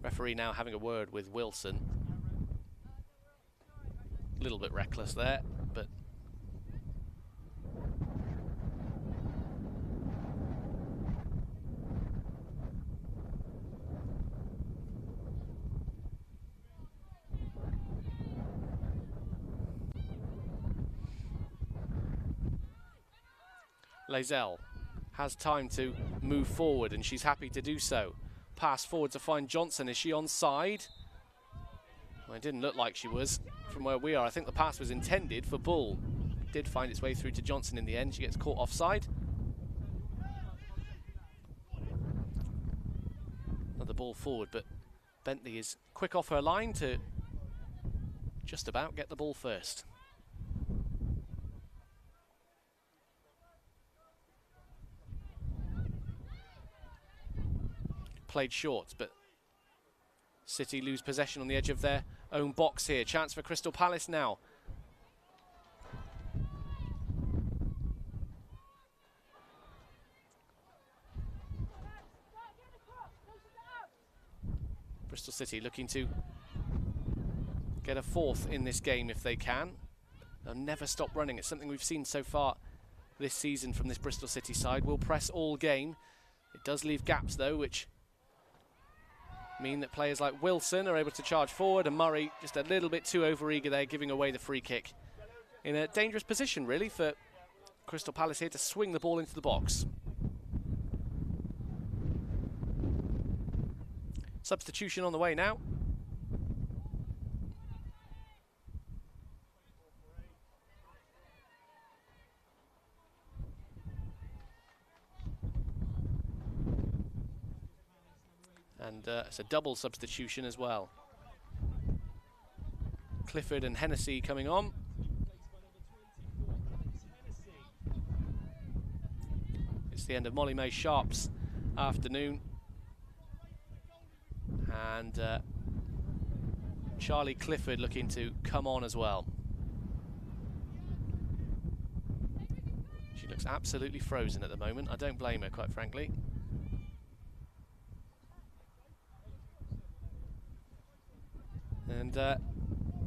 Referee now having a word with Wilson. A little bit reckless there, but Lazelle has time to move forward and she's happy to do so. Pass forward to find Johnson. Is she onside? Well, it didn't look like she was from where we are. I think the pass was intended for Bull. It did find its way through to Johnson in the end. She gets caught offside. Another ball forward, but Bentley is quick off her line to just about get the ball first. Played short, but City lose possession on the edge of their own box here. Chance for Crystal Palace now. Bristol City looking to get a fourth in this game if they can. They'll never stop running. It's something we've seen so far this season from this Bristol City side. We'll press all game. It does leave gaps though, which mean that players like Wilson are able to charge forward, and Murray just a little bit too overeager there, giving away the free kick. In a dangerous position really for Crystal Palace here to swing the ball into the box. Substitution on the way now. And it's a double substitution as well. Clifford and Hennessy coming on. It's the end of Molly May Sharp's afternoon. And Charlie Clifford looking to come on as well. She looks absolutely frozen at the moment. I don't blame her, quite frankly. And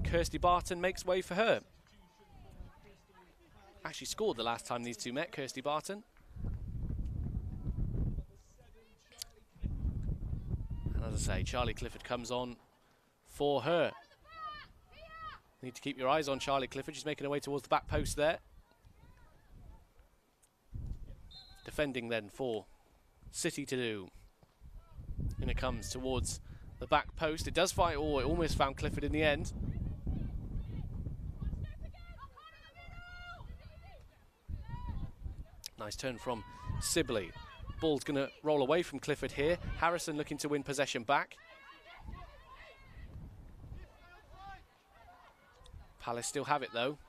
Kirsty Barton makes way for her. Actually scored the last time these two met, Kirsty Barton. And as I say, Charlie Clifford comes on for her. Need to keep your eyes on Charlie Clifford. She's making her way towards the back post there. Defending then for City to do. And it comes towards the back post. It does fight. Oh, it almost found Clifford in the end. Nice turn from Sibley. Ball's going to roll away from Clifford here. Harrison looking to win possession back. Palace still have it though.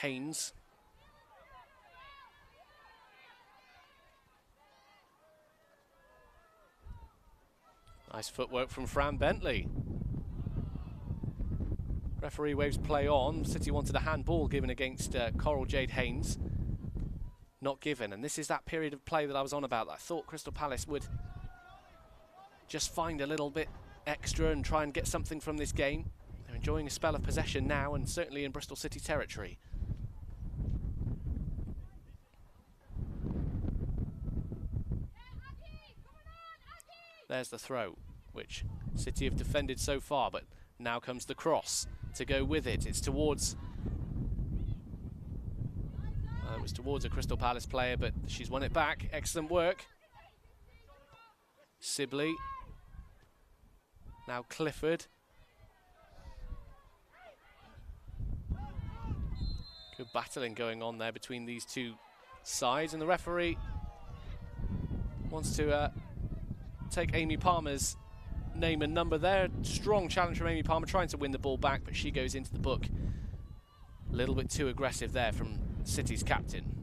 Haynes. Nice footwork from Fran Bentley. Referee waves play on. City wanted a handball given against Coral Jade Haynes. Not given, and this is that period of play that I was on about. I thought Crystal Palace would just find a little bit extra and try and get something from this game. They're enjoying a spell of possession now, and certainly in Bristol City territory. There's the throw, which City have defended so far, but now comes the cross to go with it. It's towards... it was towards a Crystal Palace player, but she's won it back. Excellent work. Sibley. Now Clifford. Good battling going on there between these two sides, and the referee wants to take Amy Palmer's name and number there. Strong challenge from Amy Palmer, trying to win the ball back, but she goes into the book. A little bit too aggressive there from City's captain.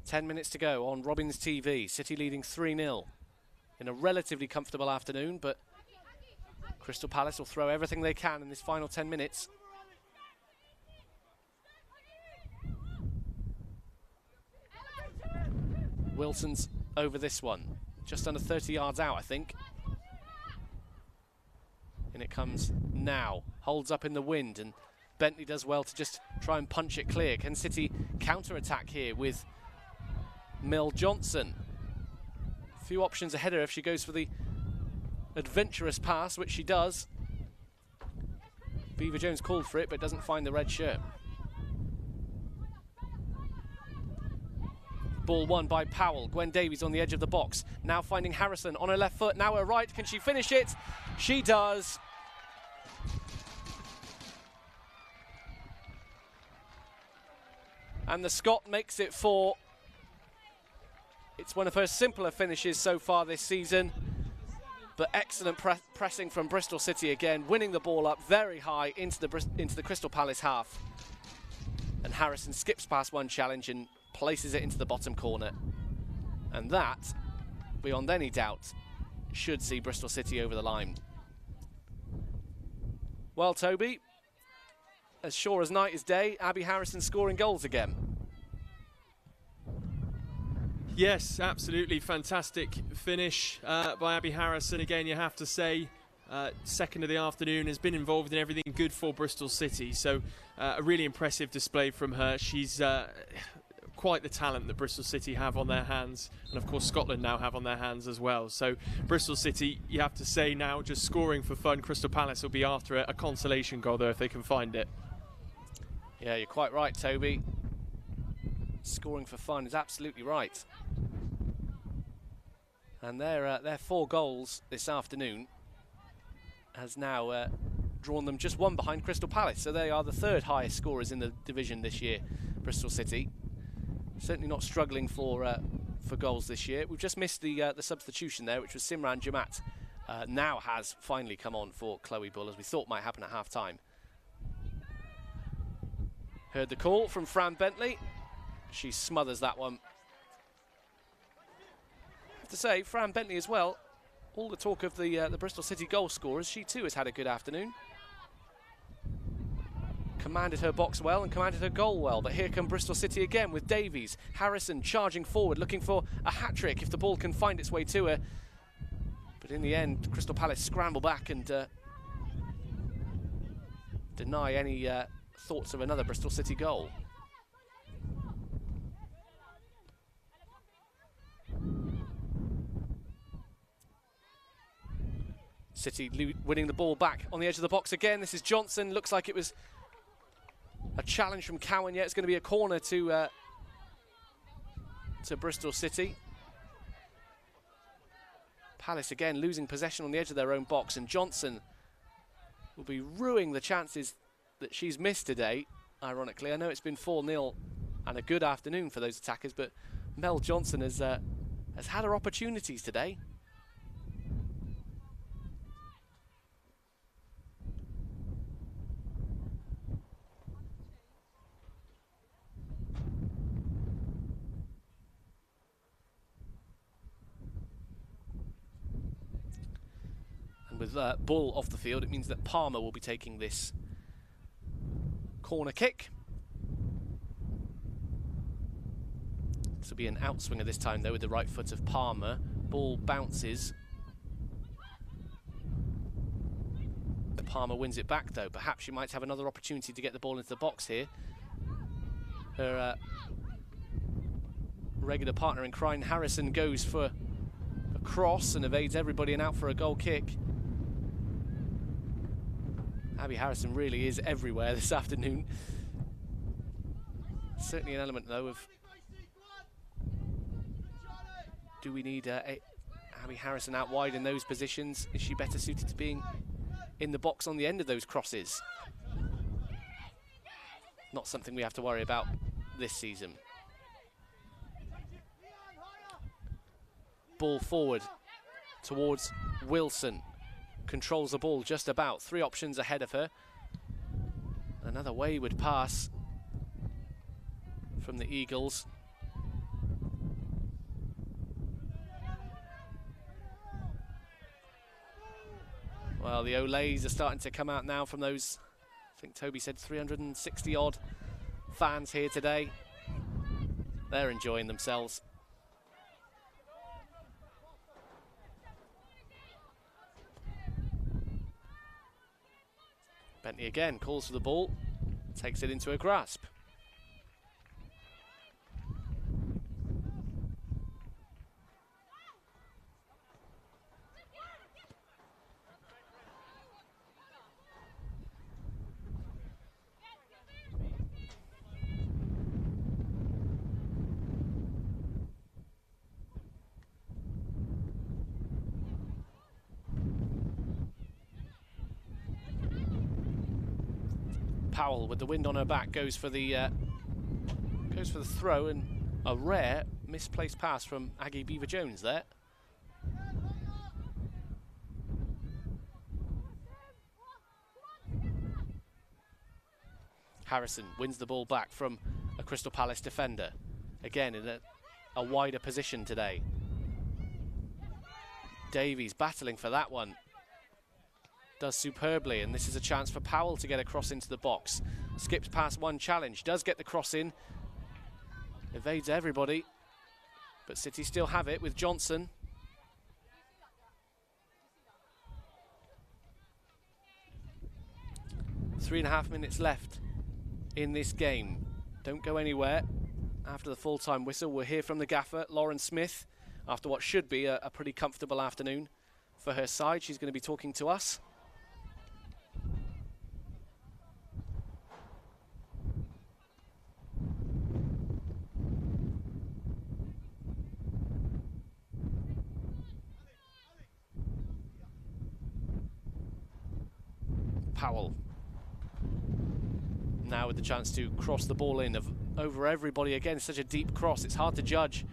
Ten minutes to go on Robins TV. City leading 3-0 in a relatively comfortable afternoon, but Crystal Palace will throw everything they can in this final 10 minutes. Wilson's over this one. Just under 30 yards out, I think. And it comes now. Holds up in the wind, and Bentley does well to just try and punch it clear. Can City counter-attack here with Mel Johnson? A few options ahead of her if she goes for the adventurous pass, which she does. Beaver Jones called for it, but doesn't find the red shirt. Ball won by Powell. Gwen Davies on the edge of the box. Now finding Harrison on her left foot, now her right. Can she finish it? She does. And the Scot makes it 4. It's one of her simpler finishes so far this season. But excellent pressing from Bristol City again, winning the ball up very high into the Crystal Palace half. And Harrison skips past one challenge and places it into the bottom corner. And that, beyond any doubt, should see Bristol City over the line. Well, Toby, as sure as night is day, Abby Harrison scoring goals again. Yes, absolutely fantastic finish by Abby Harrison. Again, you have to say, second of the afternoon, has been involved in everything good for Bristol City. So a really impressive display from her. She's quite the talent that Bristol City have on their hands, and of course Scotland now have on their hands as well. So Bristol City, you have to say now, just scoring for fun. Crystal Palace will be after a consolation goal though if they can find it. Yeah, you're quite right, Toby. Scoring for fun is absolutely right. And their 4 goals this afternoon has now drawn them just 1 behind Crystal Palace. So they are the 3rd highest scorers in the division this year, Bristol City. Certainly not struggling for goals this year. We've just missed the substitution there, which was Simran Jamat. Now has finally come on for Chloe Bull, as we thought might happen at half-time. Heard the call from Fran Bentley. She smothers that one. I have to say, Fran Bentley as well, all the talk of the Bristol City goal scorers, she too has had a good afternoon. Commanded her box well and commanded her goal well, but here come Bristol City again with Davies. Harrison charging forward, looking for a hat-trick if the ball can find its way to her. But in the end, Crystal Palace scramble back and deny any thoughts of another Bristol City goal. City winning the ball back on the edge of the box again. This is Johnson. Looks like it was a challenge from Cowan. Yeah, it's going to be a corner to Bristol City. Palace again losing possession on the edge of their own box, and Johnson will be ruining the chances that she's missed today, ironically. I know it's been 4-0 and a good afternoon for those attackers, but Mel Johnson has had her opportunities today. With Bull off the field, it means that Palmer will be taking this corner kick. This will be an outswinger this time, though, with the right foot of Palmer. Ball bounces. Palmer wins it back, though. Perhaps she might have another opportunity to get the ball into the box here. Her regular partner in crime, Harrison, goes for a cross and evades everybody and out for a goal kick. Abby Harrison really is everywhere this afternoon. Certainly an element, though, of do we need Abby Harrison out wide in those positions? Is she better suited to being in the box on the end of those crosses? Not something we have to worry about this season. Ball forward towards Wilson. Controls the ball just about. 3 options ahead of her. Another wayward pass from the Eagles. Well, the Olays are starting to come out now from those, I think Toby said 360 odd fans here today. They're enjoying themselves. Bentley again calls for the ball, takes it into her grasp. Powell, with the wind on her back, goes for the throw, and a rare misplaced pass from Aggie Beaver-Jones there. Harrison wins the ball back from a Crystal Palace defender, again in a wider position today. Davies battling for that one. Does superbly, and this is a chance for Powell to get a cross into the box. Skips past one challenge, does get the cross in. Evades everybody, but City still have it with Johnson. Three and a half minutes left in this game. Don't go anywhere. After the full-time whistle, we'll hear from the gaffer, Lauren Smith, after what should be a pretty comfortable afternoon for her side. She's going to be talking to us. Powell. Now with the chance to cross the ball in over everybody again. Such a deep cross, it's hard to judge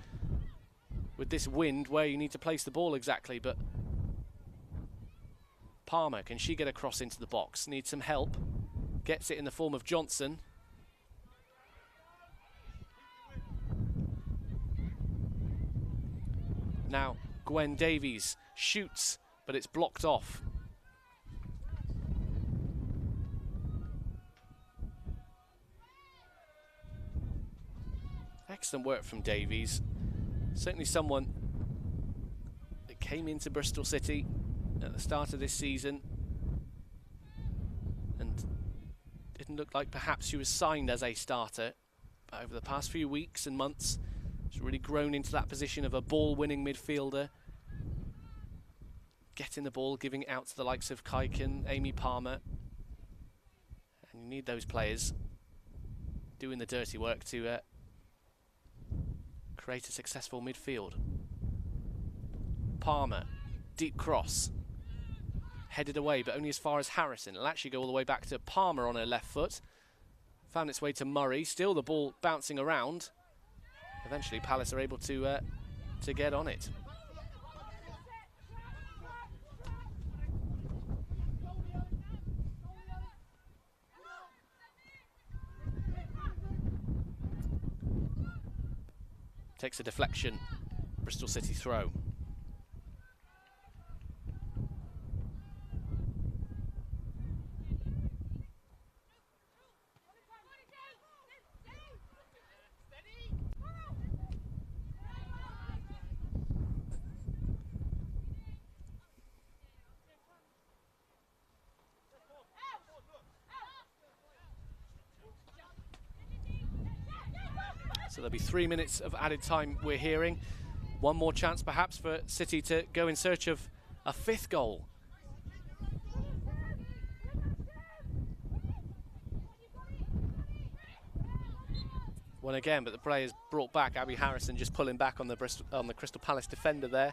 with this wind where you need to place the ball exactly, but Palmer, can she get across into the box? Needs some help. Gets it in the form of Johnson. Now Gwen Davies shoots, but it's blocked off. Excellent work from Davies. Certainly someone that came into Bristol City at the start of this season and didn't look like perhaps she was signed as a starter. But over the past few weeks and months, she's really grown into that position of a ball-winning midfielder, getting the ball, giving it out to the likes of Kaiken, Amy Palmer. And you need those players doing the dirty work to create a successful midfield. Palmer, deep cross, headed away, but only as far as Harrison. It'll actually go all the way back to Palmer on her left foot. Found its way to Murray, still the ball bouncing around. Eventually Palace are able to get on it. Takes a deflection, Bristol City throw. So there'll be 3 minutes of added time, we're hearing. One more chance perhaps for City to go in search of a fifth goal. One again, but the players brought back. Abby Harrison just pulling back on the Crystal Palace defender there.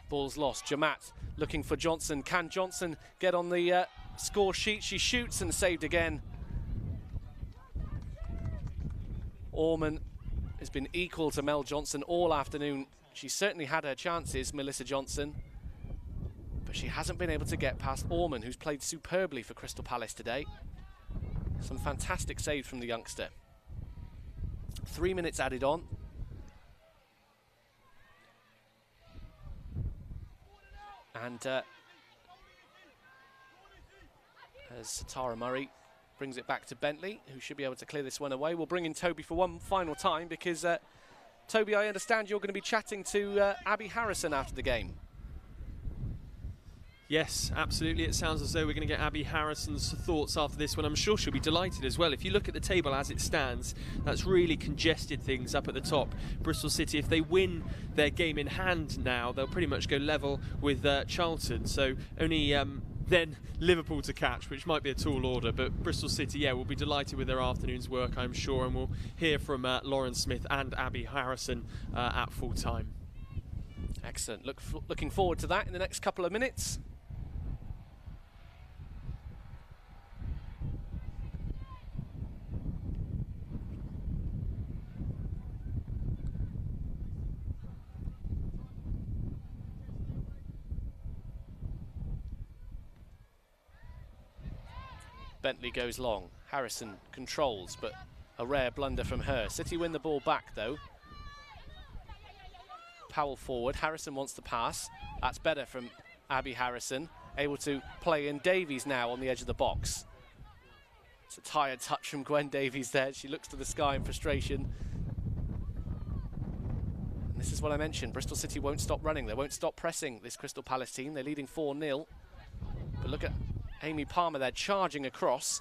Ball's lost. Jamat looking for Johnson. Can Johnson get on the score sheet? She shoots and saved again. Orman has been equal to Mel Johnson all afternoon. She certainly had her chances, Melissa Johnson, but she hasn't been able to get past Orman, who's played superbly for Crystal Palace today. Some fantastic saves from the youngster. 3 minutes added on. And as Tara Murray brings it back to Bentley, who should be able to clear this one away. We'll bring in Toby for one final time because, Toby, I understand you're going to be chatting to Abby Harrison after the game. Yes, absolutely. It sounds as though we're going to get Abby Harrison's thoughts after this one. I'm sure she'll be delighted as well. If you look at the table as it stands, that's really congested things up at the top. Bristol City, if they win their game in hand now, they'll pretty much go level with Charlton. So only then Liverpool to catch, which might be a tall order. But Bristol City, yeah, will be delighted with their afternoon's work, I'm sure. And we'll hear from Lauren Smith and Abby Harrison at full time. Excellent. Looking forward to that in the next couple of minutes. Bentley goes long. Harrison controls, but a rare blunder from her. City win the ball back, though. Powell forward. Harrison wants to pass. That's better from Abby Harrison. Able to play in. Davies now on the edge of the box. It's a tired touch from Gwen Davies there. She looks to the sky in frustration. And this is what I mentioned. Bristol City won't stop running. They won't stop pressing this Crystal Palace team. They're leading 4-0. But look at Amy Palmer there charging across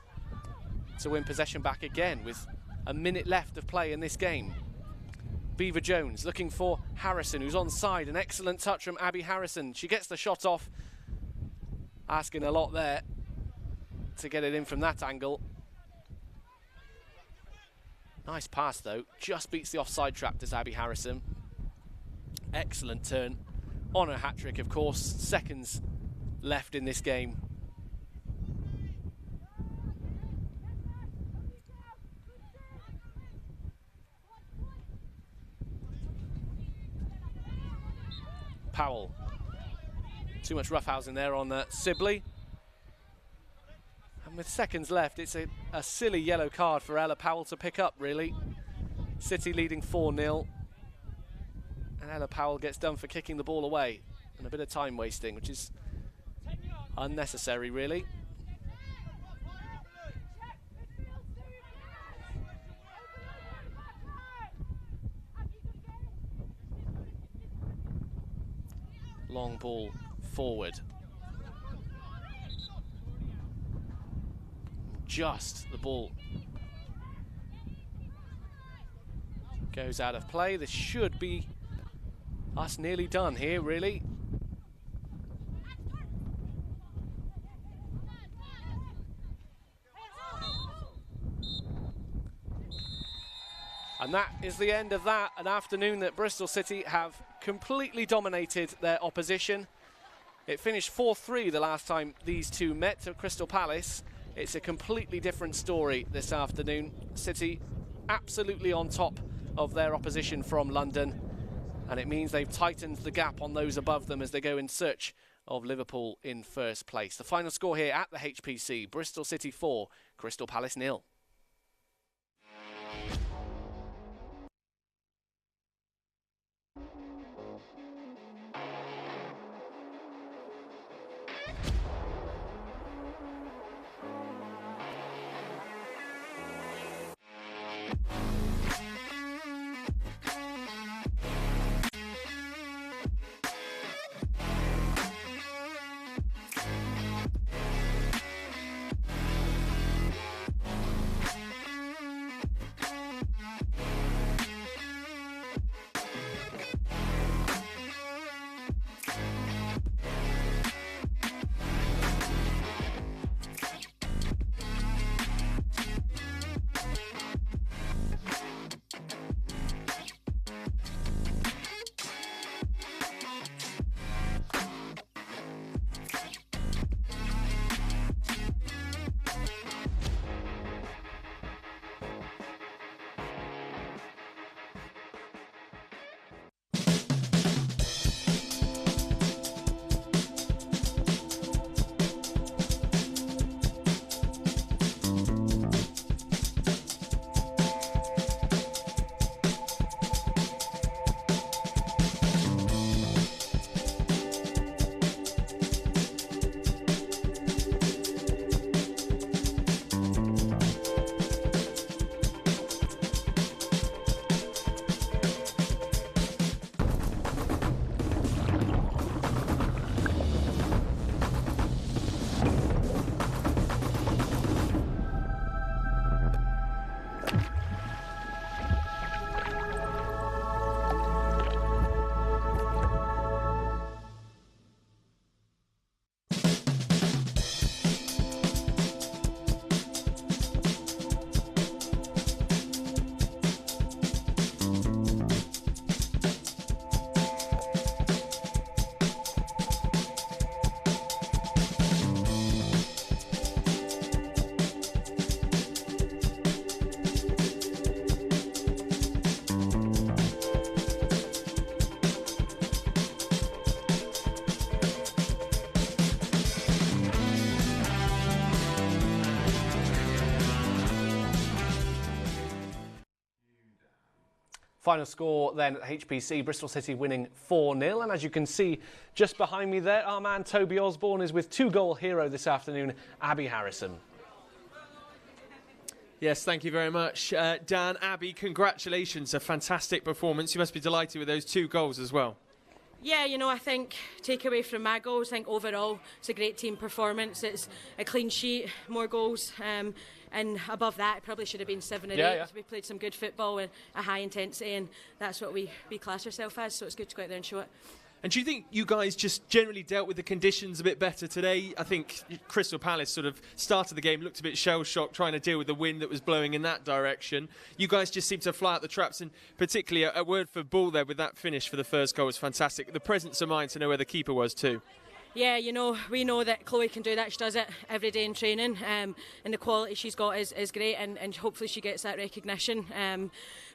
to win possession back again with a minute left of play in this game. Beaver Jones looking for Harrison, who's onside. An excellent touch from Abby Harrison. She gets the shot off. Asking a lot there to get it in from that angle. Nice pass though. Just beats the offside trap, does Abby Harrison. Excellent turn on her hat-trick, of course. Seconds left in this game. Powell. Too much roughhousing there on Sibley. And with seconds left, it's a silly yellow card for Ella Powell to pick up, really. City leading 4-0. And Ella Powell gets done for kicking the ball away. And a bit of time wasting, which is unnecessary, really. Long ball forward. Just the ball goes out of play. This should be us nearly done here, really. And that is the end of that. An afternoon that Bristol City have completely dominated their opposition. It finished 4-3 the last time these two met at Crystal Palace. It's a completely different story this afternoon. City absolutely on top of their opposition from London. And it means they've tightened the gap on those above them as they go in search of Liverpool in first place. The final score here at the HPC, Bristol City 4, Crystal Palace 0. Final score then at HPC, Bristol City winning 4-0. And as you can see just behind me there, our man Toby Osborne is with two-goal hero this afternoon, Abby Harrison. Yes, thank you very much, Dan. Abby, congratulations. A fantastic performance. You must be delighted with those 2 goals as well. Yeah, you know, I think take away from my goals, I think overall it's a great team performance. It's a clean sheet, more goals, and above that it probably should have been 7 or 8. Yeah. We played some good football and a high intensity, and that's what we class ourselves as, so it's good to go out there and show it. And do you think you guys just generally dealt with the conditions a bit better today? I think Crystal Palace sort of started the game, looked a bit shell-shocked, trying to deal with the wind that was blowing in that direction. You guys just seemed to fly out the traps, and particularly a word for Ball there with that finish for the first goal was fantastic. The presence of mind to know where the keeper was too. Yeah, you know, we know that Chloe can do that. She does it every day in training, and the quality she's got is great, and hopefully she gets that recognition.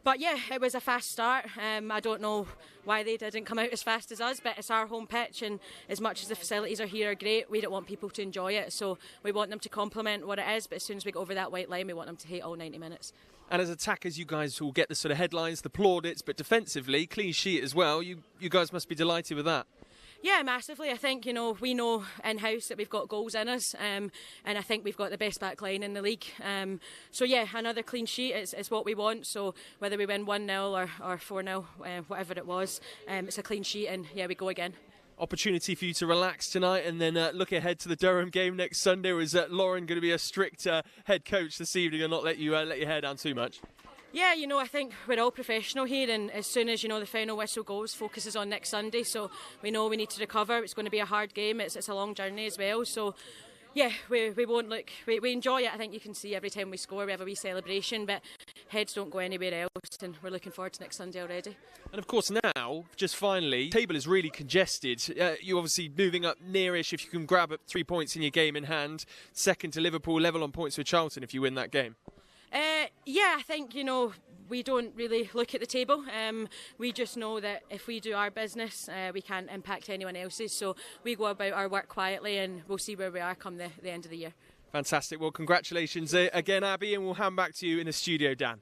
But yeah, it was a fast start. I don't know why they didn't come out as fast as us, but it's our home pitch, and as much as the facilities are here are great, we don't want people to enjoy it, so we want them to complement what it is, but as soon as we get over that white line, we want them to hate all 90 minutes. And as attackers, you guys will get the sort of headlines, the plaudits, but defensively, clean sheet as well. You guys must be delighted with that. Yeah, massively. I think, you know, we know in-house that we've got goals in us, and I think we've got the best back line in the league. So yeah, another clean sheet is what we want. So whether we win 1-0 or 4-0, whatever it was, it's a clean sheet, and yeah, we go again. Opportunity for you to relax tonight and then look ahead to the Durham game next Sunday. Or is Lauren going to be a strict head coach this evening and not let your hair down too much? Yeah, you know, I think we're all professional here, and as soon as, you know, the final whistle goes, focus is on next Sunday, so we know we need to recover. It's going to be a hard game, it's a long journey as well, so yeah, we won't look, we enjoy it. I think you can see every time we score we have a wee celebration, but heads don't go anywhere else, and we're looking forward to next Sunday already. And of course now, just finally, the table is really congested. You're obviously moving up nearish if you can grab up 3 points in your game in hand, second to Liverpool, level on points with Charlton if you win that game. Yeah, I think, you know, we don't really look at the table. We just know that if we do our business, we can't impact anyone else's. So we go about our work quietly, and we'll see where we are come the end of the year. Fantastic. Well, congratulations again, Abby, and we'll hand back to you in the studio, Dan.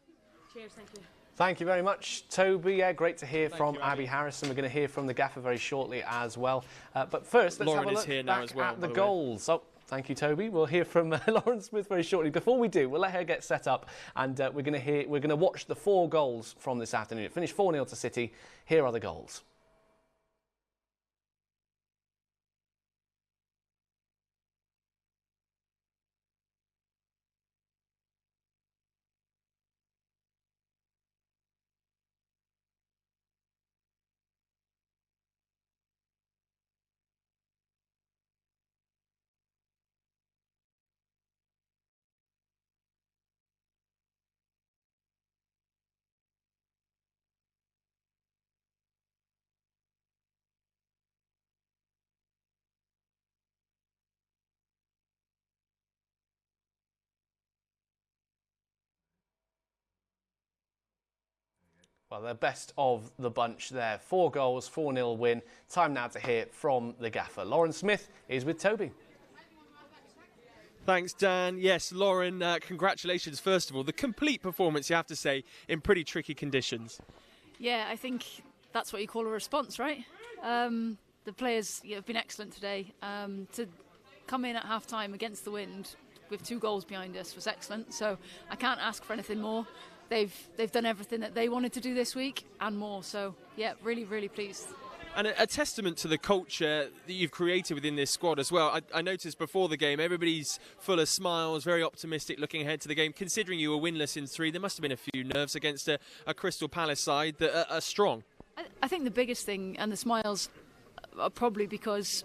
Cheers, thank you. Thank you very much, Toby. Great to hear from Abby Harrison. We're going to hear from the gaffer very shortly as well. But first, let's Lauren have a look is here now back as well, at the by the way. goals. Oh, thank you, Toby. We'll hear from Lauren Smith very shortly. Before we do, we'll let her get set up, and we're going to watch the 4 goals from this afternoon. It finished 4-0 to City. Here are the goals. Well, the best of the bunch there. 4 goals, 4-0 win. Time now to hear from the gaffer. Lauren Smith is with Toby. Thanks, Dan. Yes, Lauren, congratulations, first of all. The complete performance, you have to say, in pretty tricky conditions. Yeah, I think that's what you call a response, right? The players have been excellent today. To come in at half-time against the wind with 2 goals behind us was excellent, so I can't ask for anything more. They've done everything that they wanted to do this week and more, so yeah, really, really pleased. And a testament to the culture that you've created within this squad as well. I noticed before the game, everybody's full of smiles, very optimistic looking ahead to the game. Considering you were winless in 3, there must have been a few nerves against a Crystal Palace side that are strong. I think the biggest thing, and the smiles, are probably because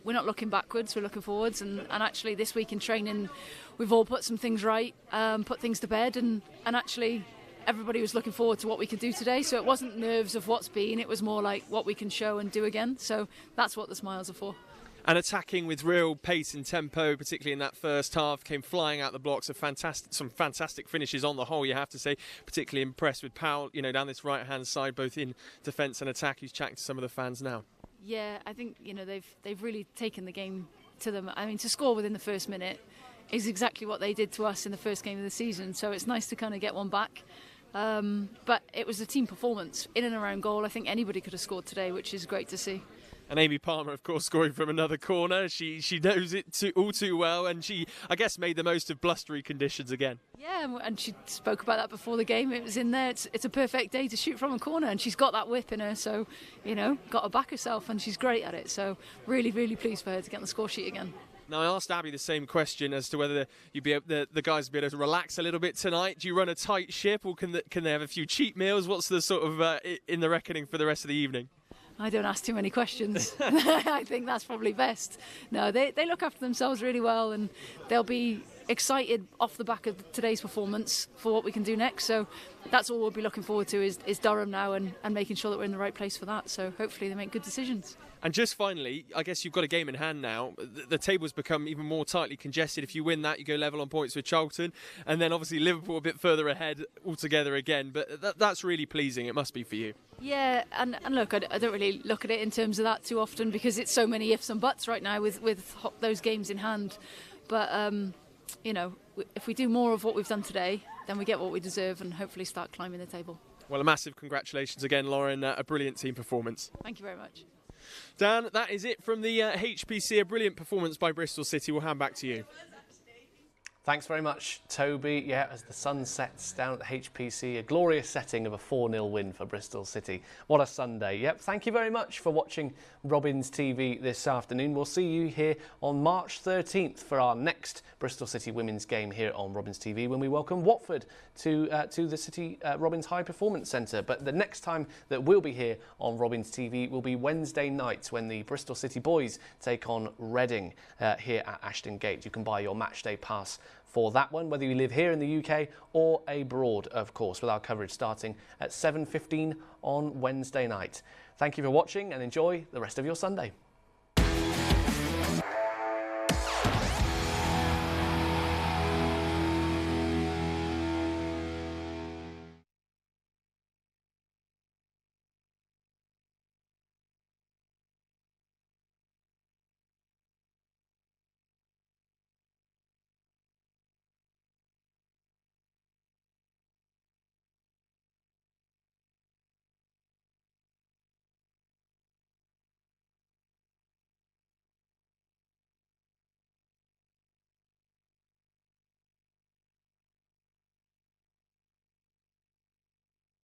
we're not looking backwards, we're looking forwards, and actually this week in training we've all put some things right, put things to bed, and actually everybody was looking forward to what we could do today, so it wasn't nerves of what's been, it was more like what we can show and do again, so that's what the smiles are for. And attacking with real pace and tempo, particularly in that first half, came flying out the blocks. Some fantastic finishes on the whole, you have to say. Particularly impressed with Powell, you know, down this right-hand side, both in defence and attack. He's chatting to some of the fans now. Yeah, I think, you know, they've really taken the game to them. I mean, to score within the first minute is exactly what they did to us in the first game of the season, so it's nice to kind of get one back. But it was a team performance in and around goal. I think anybody could have scored today, which is great to see. And Amy Palmer, of course, scoring from another corner. She knows it all too well, and she, I guess, made the most of blustery conditions again. Yeah, and she spoke about that before the game. It was in there. It's a perfect day to shoot from a corner, and she's got that whip in her, so, you know, got to back herself, and she's great at it. So really, really pleased for her to get on the score sheet again. Now, I asked Abby the same question as to whether you'd be able, the guys would be able to relax a little bit tonight. Do you run a tight ship, or can they have a few cheap meals? What's the sort of in the reckoning for the rest of the evening? I don't ask too many questions. I think that's probably best. No, they look after themselves really well, and they'll be excited off the back of today's performance for what we can do next. So that's all we'll be looking forward to is Durham now, and making sure that we're in the right place for that. So hopefully they make good decisions. And just finally, I guess you've got a game in hand now. The table's become even more tightly congested. If you win that, you go level on points with Charlton. And then obviously Liverpool a bit further ahead altogether again. But that's really pleasing. It must be for you. Yeah, and look, I don't really look at it in terms of that too often, because it's so many ifs and buts right now with those games in hand. But, you know, if we do more of what we've done today, then we get what we deserve and hopefully start climbing the table. Well, a massive congratulations again, Lauren. A brilliant team performance. Thank you very much. Dan, that is it from the HPC. A brilliant performance by Bristol City. We'll hand back to you. Thanks very much, Toby. Yeah, as the sun sets down at the HPC, a glorious setting of a 4-0 win for Bristol City. What a Sunday. Yep, thank you very much for watching Robins TV this afternoon. We'll see you here on March 13th for our next Bristol City Women's game here on Robins TV, when we welcome Watford to the City Robins High Performance Centre. But the next time that we'll be here on Robins TV will be Wednesday night, when the Bristol City boys take on Reading here at Ashton Gate. You can buy your matchday pass for that one, whether you live here in the UK or abroad, of course, with our coverage starting at 7:15 on Wednesday night. Thank you for watching, and enjoy the rest of your Sunday.